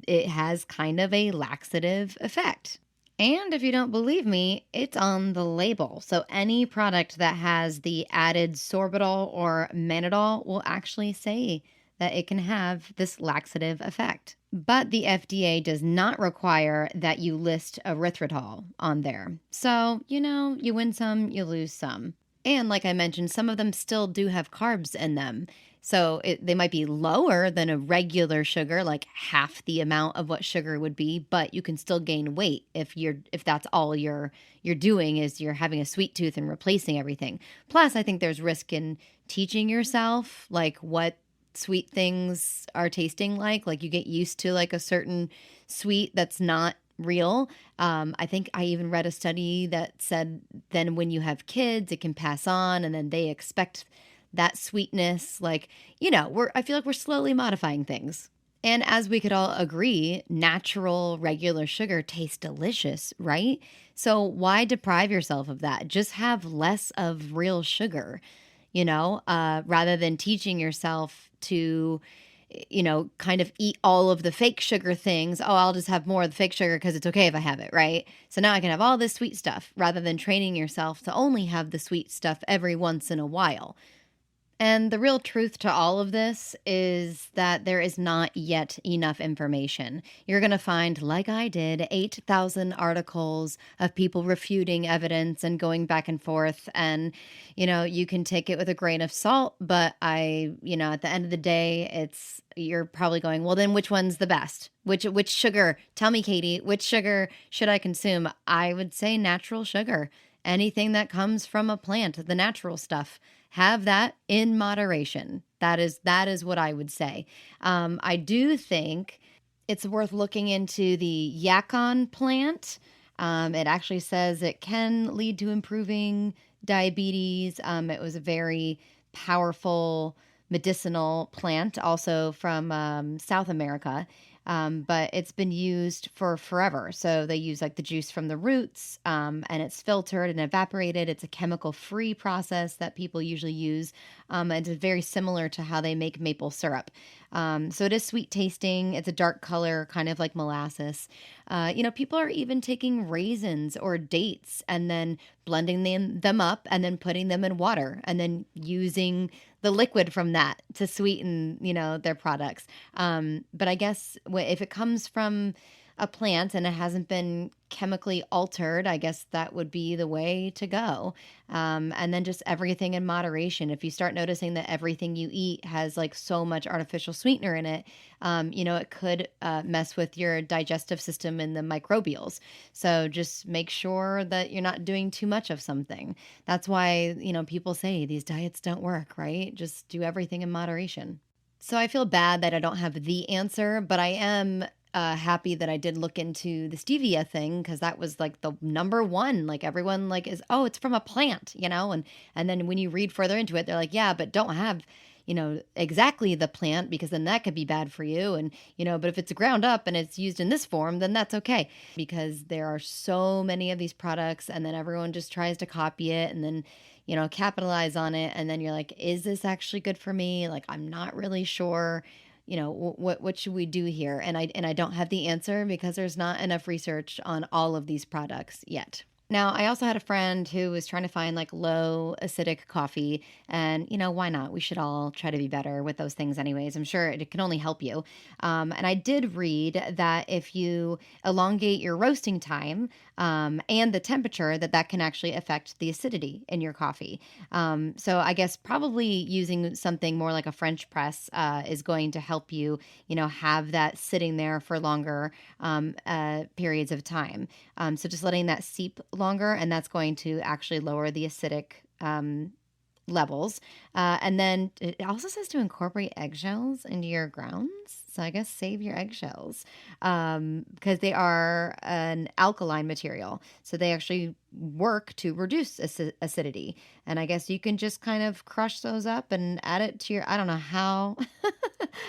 S1: it has kind of a laxative effect. And if you don't believe me, it's on the label. So any product that has the added sorbitol or mannitol will actually say that it can have this laxative effect. But the FDA does not require that you list erythritol on there. So, you win some, you lose some. And like I mentioned, some of them still do have carbs in them. So they might be lower than a regular sugar, like half the amount of what sugar would be, but you can still gain weight if that's all you're doing is you're having a sweet tooth and replacing everything. Plus, I think there's risk in teaching yourself like what sweet things are tasting like you get used to like a certain sweet that's not real. I think I even read a study that said then when you have kids, it can pass on, and then they expect that sweetness. I feel like we're slowly modifying things. And as we could all agree, natural, regular sugar tastes delicious, right? So why deprive yourself of that? Just have less of real sugar, rather than teaching yourself to, kind of eat all of the fake sugar things. Oh, I'll just have more of the fake sugar because it's okay if I have it, right? So now I can have all this sweet stuff rather than training yourself to only have the sweet stuff every once in a while. And the real truth to all of this is that there is not yet enough information. You're going to find, like I did, 8,000 articles of people refuting evidence and going back and forth. And, you can take it with a grain of salt, but at the end of the day, you're probably going, well, then which one's the best? Which sugar? Tell me, Katie, which sugar should I consume? I would say natural sugar. Anything that comes from a plant, the natural stuff. Have that in moderation. That is what I would say. I do think it's worth looking into the yacon plant. It actually says it can lead to improving diabetes. It was a very powerful medicinal plant, also from South America. But it's been used for forever. So they use like the juice from the roots, and it's filtered and evaporated. It's a chemical free process that people usually use. And it's very similar to how they make maple syrup. So it is sweet tasting. It's a dark color, kind of like molasses. People are even taking raisins or dates and then blending them up and then putting them in water and then using the liquid from that to sweeten, their products. But I guess if it comes from a plant and it hasn't been chemically altered, I guess that would be the way to go. And then just everything in moderation. If you start noticing that everything you eat has like so much artificial sweetener in it, it could mess with your digestive system and the microbials. So just make sure that you're not doing too much of something. That's why, people say these diets don't work, right? Just do everything in moderation. So I feel bad that I don't have the answer, but I am happy that I did look into the stevia thing because that was like the number one. Like everyone like is, oh, it's from a plant, and then when you read further into it, they're like, yeah, but don't have exactly the plant because then that could be bad for you. And, but if it's ground up and it's used in this form, then that's okay because there are so many of these products and then everyone just tries to copy it and then, capitalize on it. And then you're like, is this actually good for me? Like, I'm not really sure. What should we do here? And I don't have the answer because there's not enough research on all of these products yet. Now, I also had a friend who was trying to find like low acidic coffee, and why not? We should all try to be better with those things, anyways. I'm sure it can only help you. And I did read that if you elongate your roasting time and the temperature, that can actually affect the acidity in your coffee. So I guess probably using something more like a French press is going to help you, have that sitting there for longer periods of time. So just letting that seep longer, and that's going to actually lower the acidic levels. And then it also says to incorporate eggshells into your grounds. So I guess save your eggshells because they are an alkaline material. So they actually work to reduce acidity. And I guess you can just kind of crush those up and add it to your, I don't know how.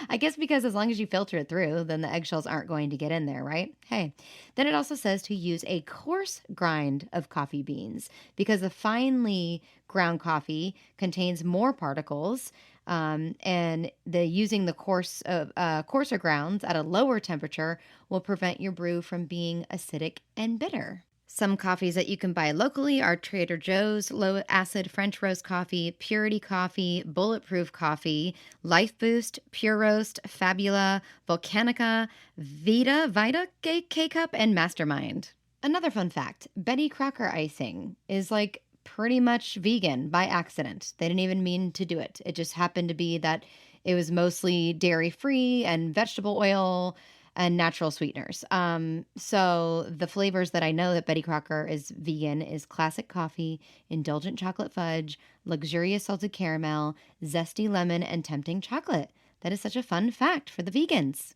S1: I guess because as long as you filter it through, then the eggshells aren't going to get in there, right? Hey, then it also says to use a coarse grind of coffee beans because the finely ground coffee contains more particles. And the using the coarser grounds at a lower temperature will prevent your brew from being acidic and bitter. Some coffees that you can buy locally are Trader Joe's low acid French roast coffee, Purity coffee, Bulletproof coffee, Life Boost, Pure Roast, Fabula, Volcanica, Vita K Cup, and Mastermind. Another fun fact, Betty Crocker icing is like pretty much vegan by accident. They didn't even mean to do it. It just happened to be that it was mostly dairy free and vegetable oil and natural sweeteners. So the flavors that I know that Betty Crocker is vegan is classic coffee, indulgent chocolate fudge, luxurious salted caramel, zesty lemon, and tempting chocolate. That is such a fun fact for the vegans.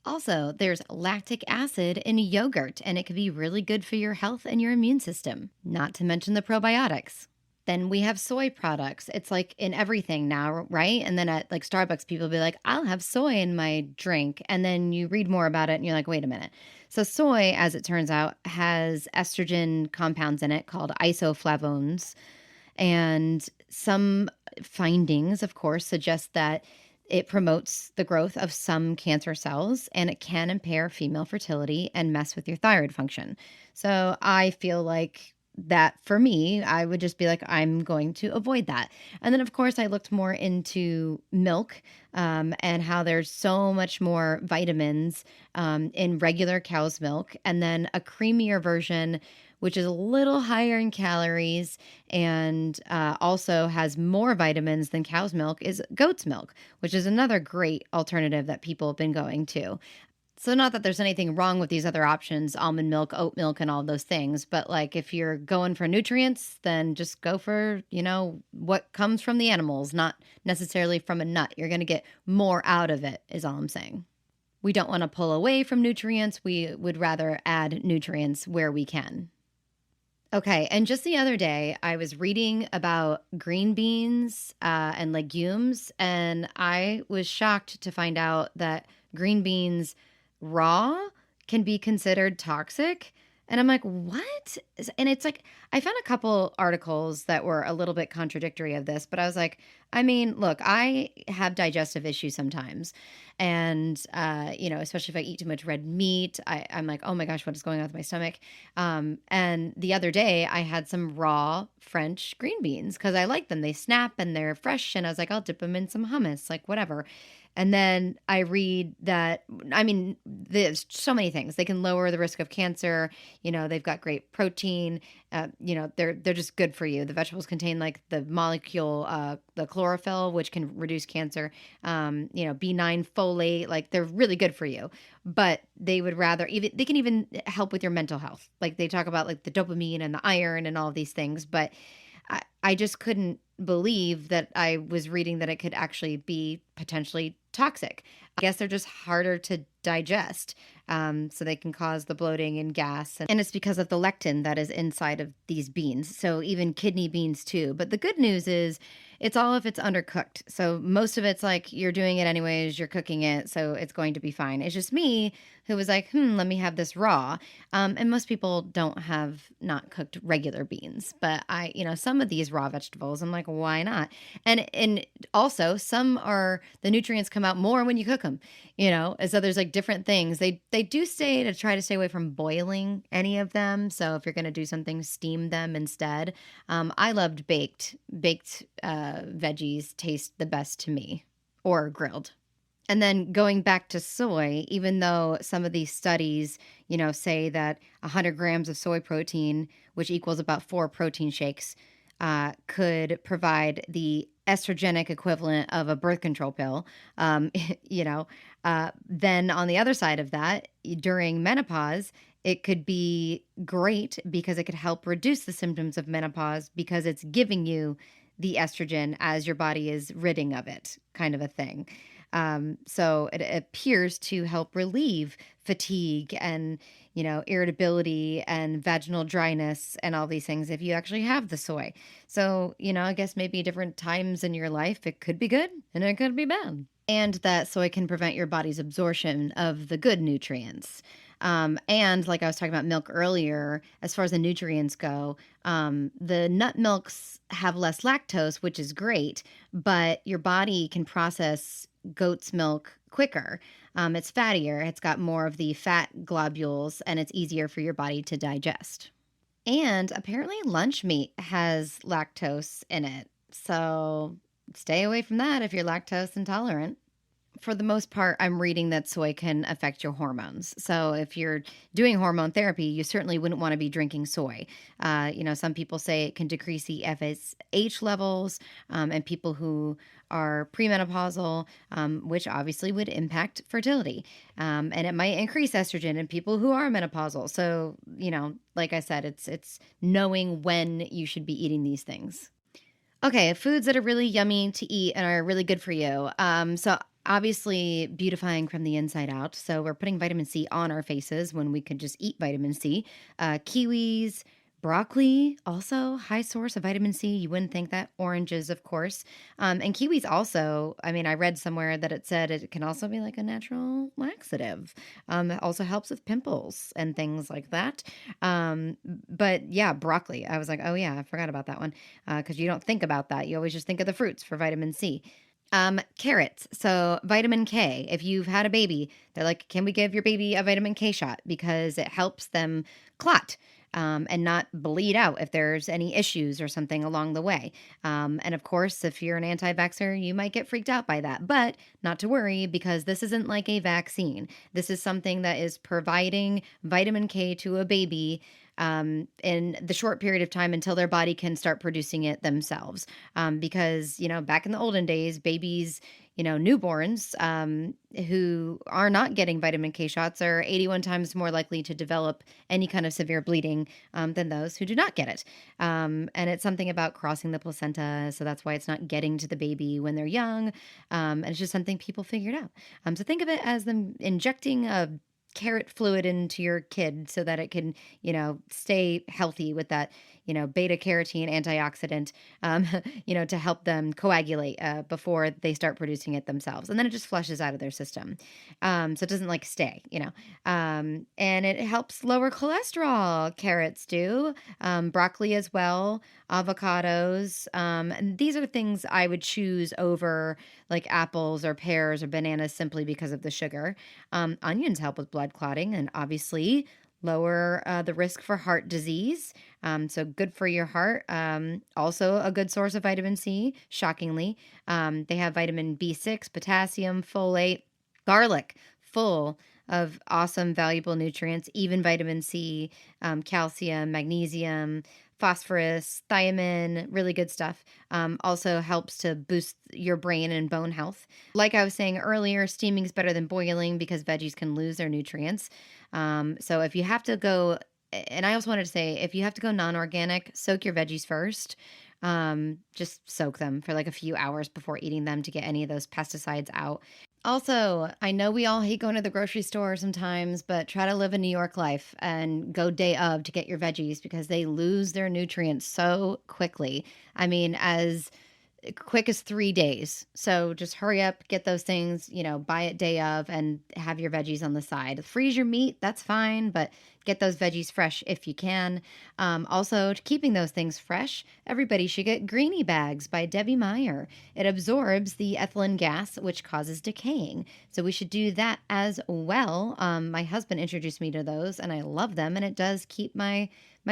S1: Also, there's lactic acid in yogurt, and it can be really good for your health and your immune system, not to mention the probiotics. Then we have soy products. It's like in everything now, right? And then at like Starbucks, people be like, I'll have soy in my drink. And then you read more about it and you're like, wait a minute. So, soy, as it turns out, has estrogen compounds in it called isoflavones. And some findings, of course, suggest that it promotes the growth of some cancer cells and it can impair female fertility and mess with your thyroid function. So I feel like that for me, I would just be like, I'm going to avoid that. And then, of course, I looked more into milk and how there's so much more vitamins in regular cow's milk, and then a creamier version which is a little higher in calories and also has more vitamins than cow's milk, is goat's milk, which is another great alternative that people have been going to. So, not that there's anything wrong with these other options, almond milk, oat milk, and all those things, but like if you're going for nutrients, then just go for, what comes from the animals, not necessarily from a nut. You're going to get more out of it, is all I'm saying. We don't want to pull away from nutrients. We would rather add nutrients where we can. Okay, and just the other day, I was reading about green beans and legumes, and I was shocked to find out that green beans raw can be considered toxic. And I'm like, what? And it's like, I found a couple articles that were a little bit contradictory of this, but I was like, I mean, look, I have digestive issues sometimes. And, especially if I eat too much red meat, I'm like, oh my gosh, what is going on with my stomach? And the other day I had some raw French green beans because I like them. They snap and they're fresh. And I was like, I'll dip them in some hummus, like whatever. And then I read that, I mean, there's so many things. They can lower the risk of cancer. They've got great protein. They're just good for you. The vegetables contain like the molecule, the chlorophyll, which can reduce cancer. B9 folate, like they're really good for you. But they would rather they can even help with your mental health. Like they talk about like the dopamine and the iron and all of these things. But I just couldn't believe that I was reading that it could actually be potentially toxic. I guess they're just harder to digest. So they can cause the bloating and gas. And it's because of the lectin that is inside of these beans. So even kidney beans too. But the good news is it's all if it's undercooked. So most of it's like you're doing it anyways, you're cooking it, so it's going to be fine. It's just me who was like, let me have this raw. And most people don't have not cooked regular beans. But some of these raw vegetables, I'm like, why not? And also the nutrients come out more when you cook them, and so there's like different things. They do say to try to stay away from boiling any of them. So if you're going to do something, steam them instead. I loved baked veggies taste the best to me, or grilled. And then going back to soy, even though some of these studies, say that 100 grams of soy protein, which equals about 4 protein shakes, could provide the estrogenic equivalent of a birth control pill, then on the other side of that, during menopause, it could be great because it could help reduce the symptoms of menopause because it's giving you the estrogen as your body is ridding of it, kind of a thing. So it appears to help relieve fatigue and, irritability and vaginal dryness and all these things if you actually have the soy. So, I guess maybe different times in your life, it could be good and it could be bad. And that soy can prevent your body's absorption of the good nutrients. And like I was talking about milk earlier, as far as the nutrients go, the nut milks have less lactose, which is great, but your body can process goat's milk quicker. It's fattier, it's got more of the fat globules, and it's easier for your body to digest. And apparently, lunch meat has lactose in it. So stay away from that if you're lactose intolerant. For the most part, I'm reading that soy can affect your hormones. So if you're doing hormone therapy, you certainly wouldn't want to be drinking soy. Some people say it can decrease the FSH levels, and people who are premenopausal, which obviously would impact fertility. And it might increase estrogen in people who are menopausal. So, like I said, it's knowing when you should be eating these things. Okay, foods that are really yummy to eat and are really good for you. So obviously beautifying from the inside out. So we're putting vitamin C on our faces when we could just eat vitamin C. Kiwis, broccoli, also high source of vitamin C. You wouldn't think that. Oranges, of course. And kiwis also, I mean, I read somewhere that it said it can also be like a natural laxative. It also helps with pimples and things like that. But yeah, broccoli. I was like, oh yeah, I forgot about that one. Because you don't think about that. You always just think of the fruits for vitamin C. Carrots. So vitamin K. If you've had a baby, they're like, can we give your baby a vitamin K shot? Because it helps them clot. And not bleed out if there's any issues or something along the way. And of course, if you're an anti-vaxxer, you might get freaked out by that, but not to worry because this isn't like a vaccine. This is something that is providing vitamin K to a baby in the short period of time until their body can start producing it themselves. Because, back in the olden days, babies, newborns who are not getting vitamin K shots are 81 times more likely to develop any kind of severe bleeding than those who do not get it. And it's something about crossing the placenta. So that's why it's not getting to the baby when they're young. And it's just something people figured out. So think of it as them injecting a carrot fluid into your kid so that it can, stay healthy with that, beta carotene antioxidant, to help them coagulate before they start producing it themselves. And then it just flushes out of their system. So it doesn't like stay, and it helps lower cholesterol. Carrots do, broccoli as well, avocados. And these are things I would choose over like apples or pears or bananas simply because of the sugar. Onions help with blood clotting and obviously lower the risk for heart disease. So good for your heart. Also a good source of vitamin C, shockingly. They have vitamin B6, potassium, folate, garlic, full of awesome, valuable nutrients, even vitamin C, calcium, magnesium, phosphorus, thiamine, really good stuff. Also helps to boost your brain and bone health. Like I was saying earlier, steaming is better than boiling because veggies can lose their nutrients. So if you have to go, and I also wanted to say, if you have to go non-organic, soak your veggies first. Just soak them for like a few hours before eating them to get any of those pesticides out. Also, I know we all hate going to the grocery store sometimes, but try to live a New York life and go day of to get your veggies because they lose their nutrients so quickly. I mean, as quick as 3 days. So just hurry up, get those things, buy it day of and have your veggies on the side. Freeze your meat, that's fine, but get those veggies fresh if you can. Also, keeping those things fresh, everybody should get Greenie Bags by Debbie Meyer. It absorbs the ethylene gas, which causes decaying. So we should do that as well. My husband introduced me to those and I love them, and it does keep my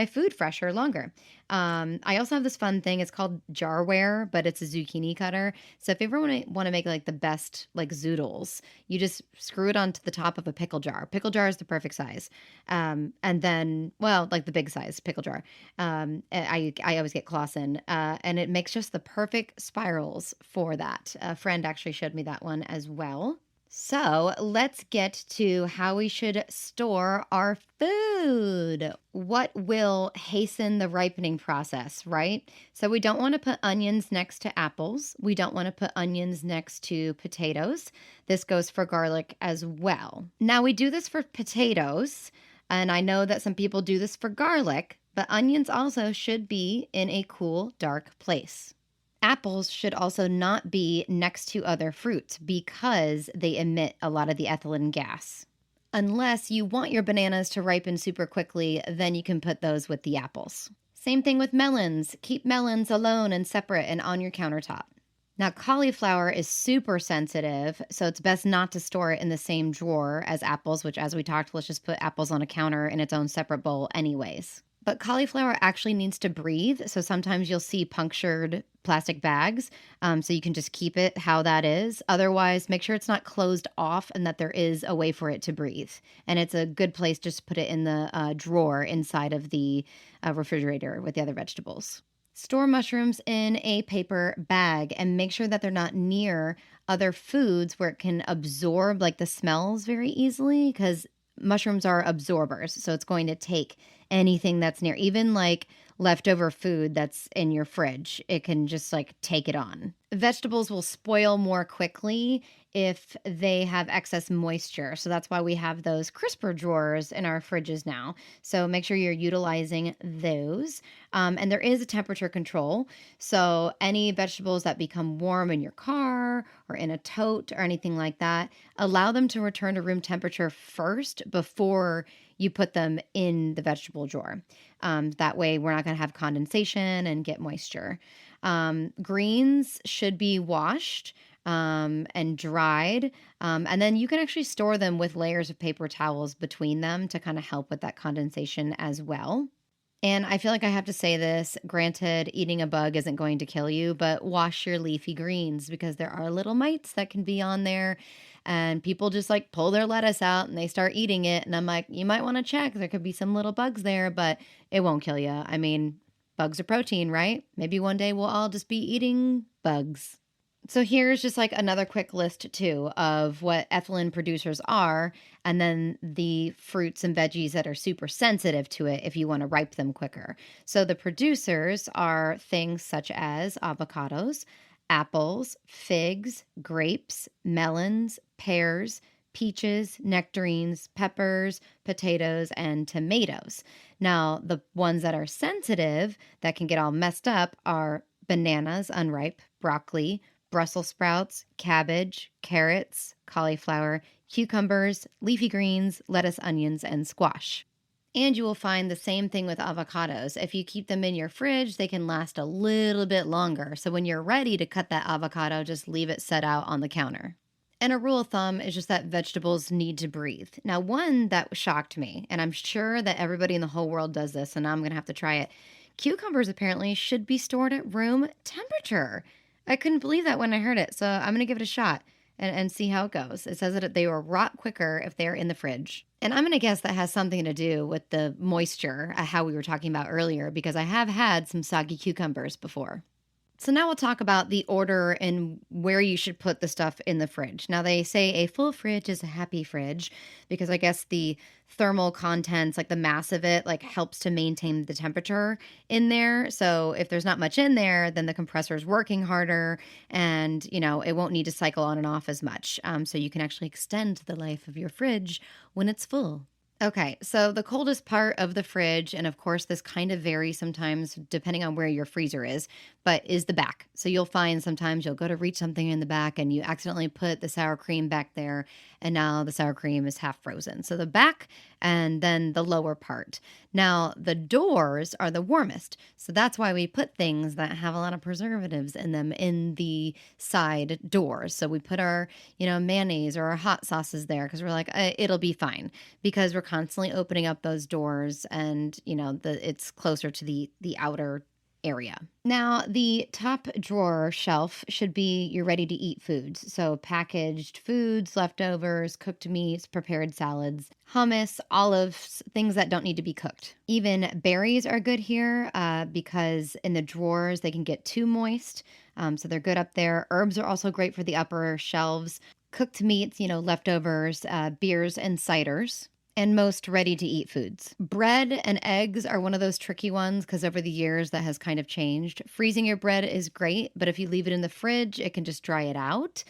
S1: food fresher longer. I also have this fun thing. It's called jarware, but it's a zucchini cutter. So if you ever want to make like the best like zoodles, you just screw it onto the top of a pickle jar. Pickle jar is the perfect size. And then, well, like the big size pickle jar. I always get Clausen, and it makes just the perfect spirals for that. A friend actually showed me that one as well. So let's get to how we should store our food. What will hasten the ripening process, right? So we don't want to put onions next to apples. We don't want to put onions next to potatoes. This goes for garlic as well. Now, we do this for potatoes, and I know that some people do this for garlic, but onions also should be in a cool, dark place. Apples should also not be next to other fruits because they emit a lot of the ethylene gas. Unless you want your bananas to ripen super quickly, then you can put those with the apples. Same thing with melons. Keep melons alone and separate and on your countertop. Now, cauliflower is super sensitive, so it's best not to store it in the same drawer as apples, which, as we talked, let's just put apples on a counter in its own separate bowl, anyways. But cauliflower actually needs to breathe, so sometimes you'll see punctured plastic bags, so you can just keep it how that is. Otherwise, make sure it's not closed off and that there is a way for it to breathe. And it's a good place just to put it in the drawer inside of the refrigerator with the other vegetables. Store mushrooms in a paper bag and make sure that they're not near other foods where it can absorb like the smells very easily, because mushrooms are absorbers. So it's going to take anything that's near, even like leftover food that's in your fridge. It can just like take it on. Vegetables will spoil more quickly if they have excess moisture. So that's why we have those crisper drawers in our fridges now. So make sure you're utilizing those. And there is a temperature control. So any vegetables that become warm in your car or in a tote or anything like that, allow them to return to room temperature first before you put them in the vegetable drawer. That way we're not going to have condensation and get moisture. Greens should be washed and dried. And then you can actually store them with layers of paper towels between them to kind of help with that condensation as well. And I feel like I have to say this, granted, eating a bug isn't going to kill you, but wash your leafy greens because there are little mites that can be on there. And people just like pull their lettuce out and they start eating it. And I'm like, you might want to check. There could be some little bugs there, but it won't kill you. I mean, bugs are protein, right? Maybe one day we'll all just be eating bugs. So here's just like another quick list too of what ethylene producers are, and then the fruits and veggies that are super sensitive to it if you want to ripe them quicker. So the producers are things such as avocados, apples, figs, grapes, melons, pears, peaches, nectarines, peppers, potatoes, and tomatoes. Now, the ones that are sensitive that can get all messed up are bananas, unripe, broccoli, Brussels sprouts, cabbage, carrots, cauliflower, cucumbers, leafy greens, lettuce, onions, and squash. And you will find the same thing with avocados. If you keep them in your fridge, they can last a little bit longer. So when you're ready to cut that avocado, just leave it set out on the counter. And a rule of thumb is just that vegetables need to breathe. Now, one that shocked me, and I'm sure that everybody in the whole world does this, and now I'm going to have to try it. Cucumbers apparently should be stored at room temperature. I couldn't believe that when I heard it, so I'm going to give it a shot and see how it goes. It says that they will rot quicker if they're in the fridge. And I'm going to guess that has something to do with the moisture, how we were talking about earlier, because I have had some soggy cucumbers before. So now we'll talk about the order and where you should put the stuff in the fridge. Now, they say a full fridge is a happy fridge because I guess the thermal contents, like the mass of it, like helps to maintain the temperature in there. So if there's not much in there, then the compressor is working harder and, it won't need to cycle on and off as much. So you can actually extend the life of your fridge when it's full. Okay, so the coldest part of the fridge, and of course, this kind of varies sometimes depending on where your freezer is, but is the back. So you'll find sometimes you'll go to reach something in the back and you accidentally put the sour cream back there, and now the sour cream is half frozen. So the back and then the lower part. Now, the doors are the warmest. So that's why we put things that have a lot of preservatives in them in the side doors. So we put our, mayonnaise or our hot sauces there because we're like, it'll be fine because we're constantly opening up those doors and, it's closer to the outer area. Now, the top drawer shelf should be your ready to eat foods. So packaged foods, leftovers, cooked meats, prepared salads, hummus, olives, things that don't need to be cooked. Even berries are good here because in the drawers they can get too moist. So they're good up there. Herbs are also great for the upper shelves. cooked meats, leftovers, beers and ciders, and most ready to eat foods. Bread and eggs are one of those tricky ones because over the years that has kind of changed. Freezing your bread is great, but if you leave it in the fridge, it can just dry it out.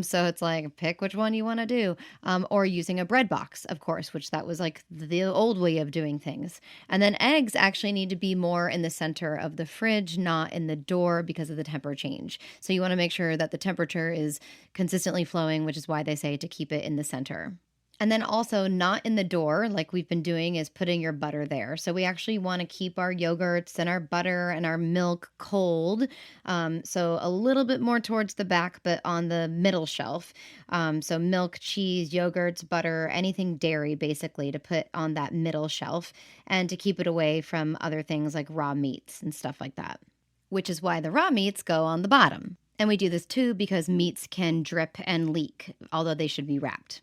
S1: So it's like pick which one you want to do. Or using a bread box, of course, which that was like the old way of doing things. And then eggs actually need to be more in the center of the fridge, not in the door because of the temperature change. So you want to make sure that the temperature is consistently flowing, which is why they say to keep it in the center. And then also not in the door, like we've been doing, is putting your butter there. So we actually want to keep our yogurts and our butter and our milk cold. So a little bit more towards the back, but on the middle shelf. So milk, cheese, yogurts, butter, anything dairy, basically, to put on that middle shelf and to keep it away from other things like raw meats and stuff like that, which is why the raw meats go on the bottom. And we do this too because meats can drip and leak, although they should be wrapped.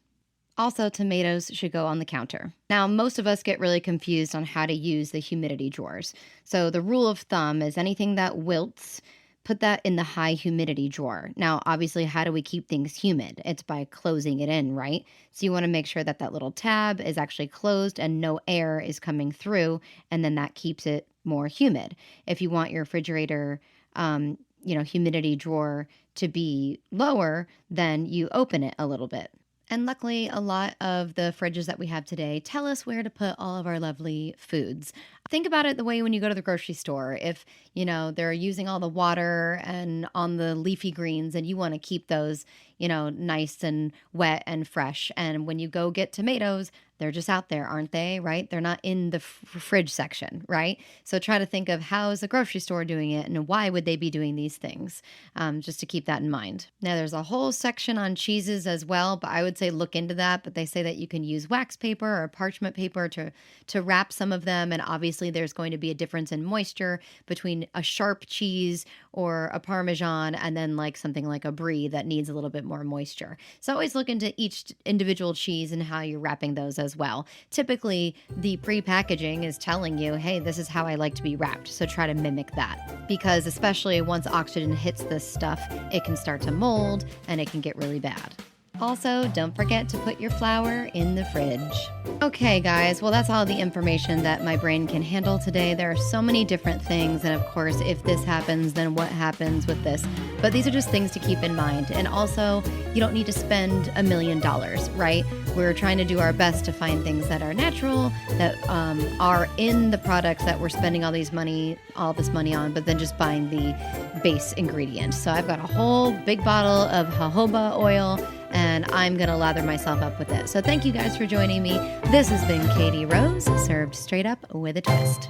S1: Also, tomatoes should go on the counter. Now, most of us get really confused on how to use the humidity drawers. So the rule of thumb is anything that wilts, put that in the high humidity drawer. Now, obviously, how do we keep things humid? It's by closing it in, right? So you want to make sure that that little tab is actually closed and no air is coming through, and then that keeps it more humid. If you want your refrigerator, humidity drawer to be lower, then you open it a little bit. And luckily, a lot of the fridges that we have today tell us where to put all of our lovely foods. Think about it the way when you go to the grocery store. If, they're using all the water and on the leafy greens and you want to keep those, nice and wet and fresh. And when you go get tomatoes, they're just out there, aren't they? Right? They're not in the fridge section, right? So try to think of how is the grocery store doing it and why would they be doing these things, just to keep that in mind. Now, there's a whole section on cheeses as well, but I would say look into that. But they say that you can use wax paper or parchment paper to wrap some of them. And obviously, there's going to be a difference in moisture between a sharp cheese or a Parmesan and then like something like a brie that needs a little bit more moisture. So always look into each individual cheese and how you're wrapping those as well. Typically, the pre-packaging is telling you, hey, this is how I like to be wrapped. So try to mimic that because especially once oxygen hits this stuff, it can start to mold and it can get really bad. Also, don't forget to put your flour in the fridge. Okay, guys, well, that's all the information that my brain can handle today. There are so many different things, and of course, if this happens, then what happens with this? But these are just things to keep in mind. And also, you don't need to spend $1 million, right? We're trying to do our best to find things that are natural, that are in the products that we're spending all this money on, but then just buying the base ingredients. So I've got a whole big bottle of jojoba oil, and I'm going to lather myself up with it. So thank you guys for joining me. This has been Katie Rose, served straight up with a twist.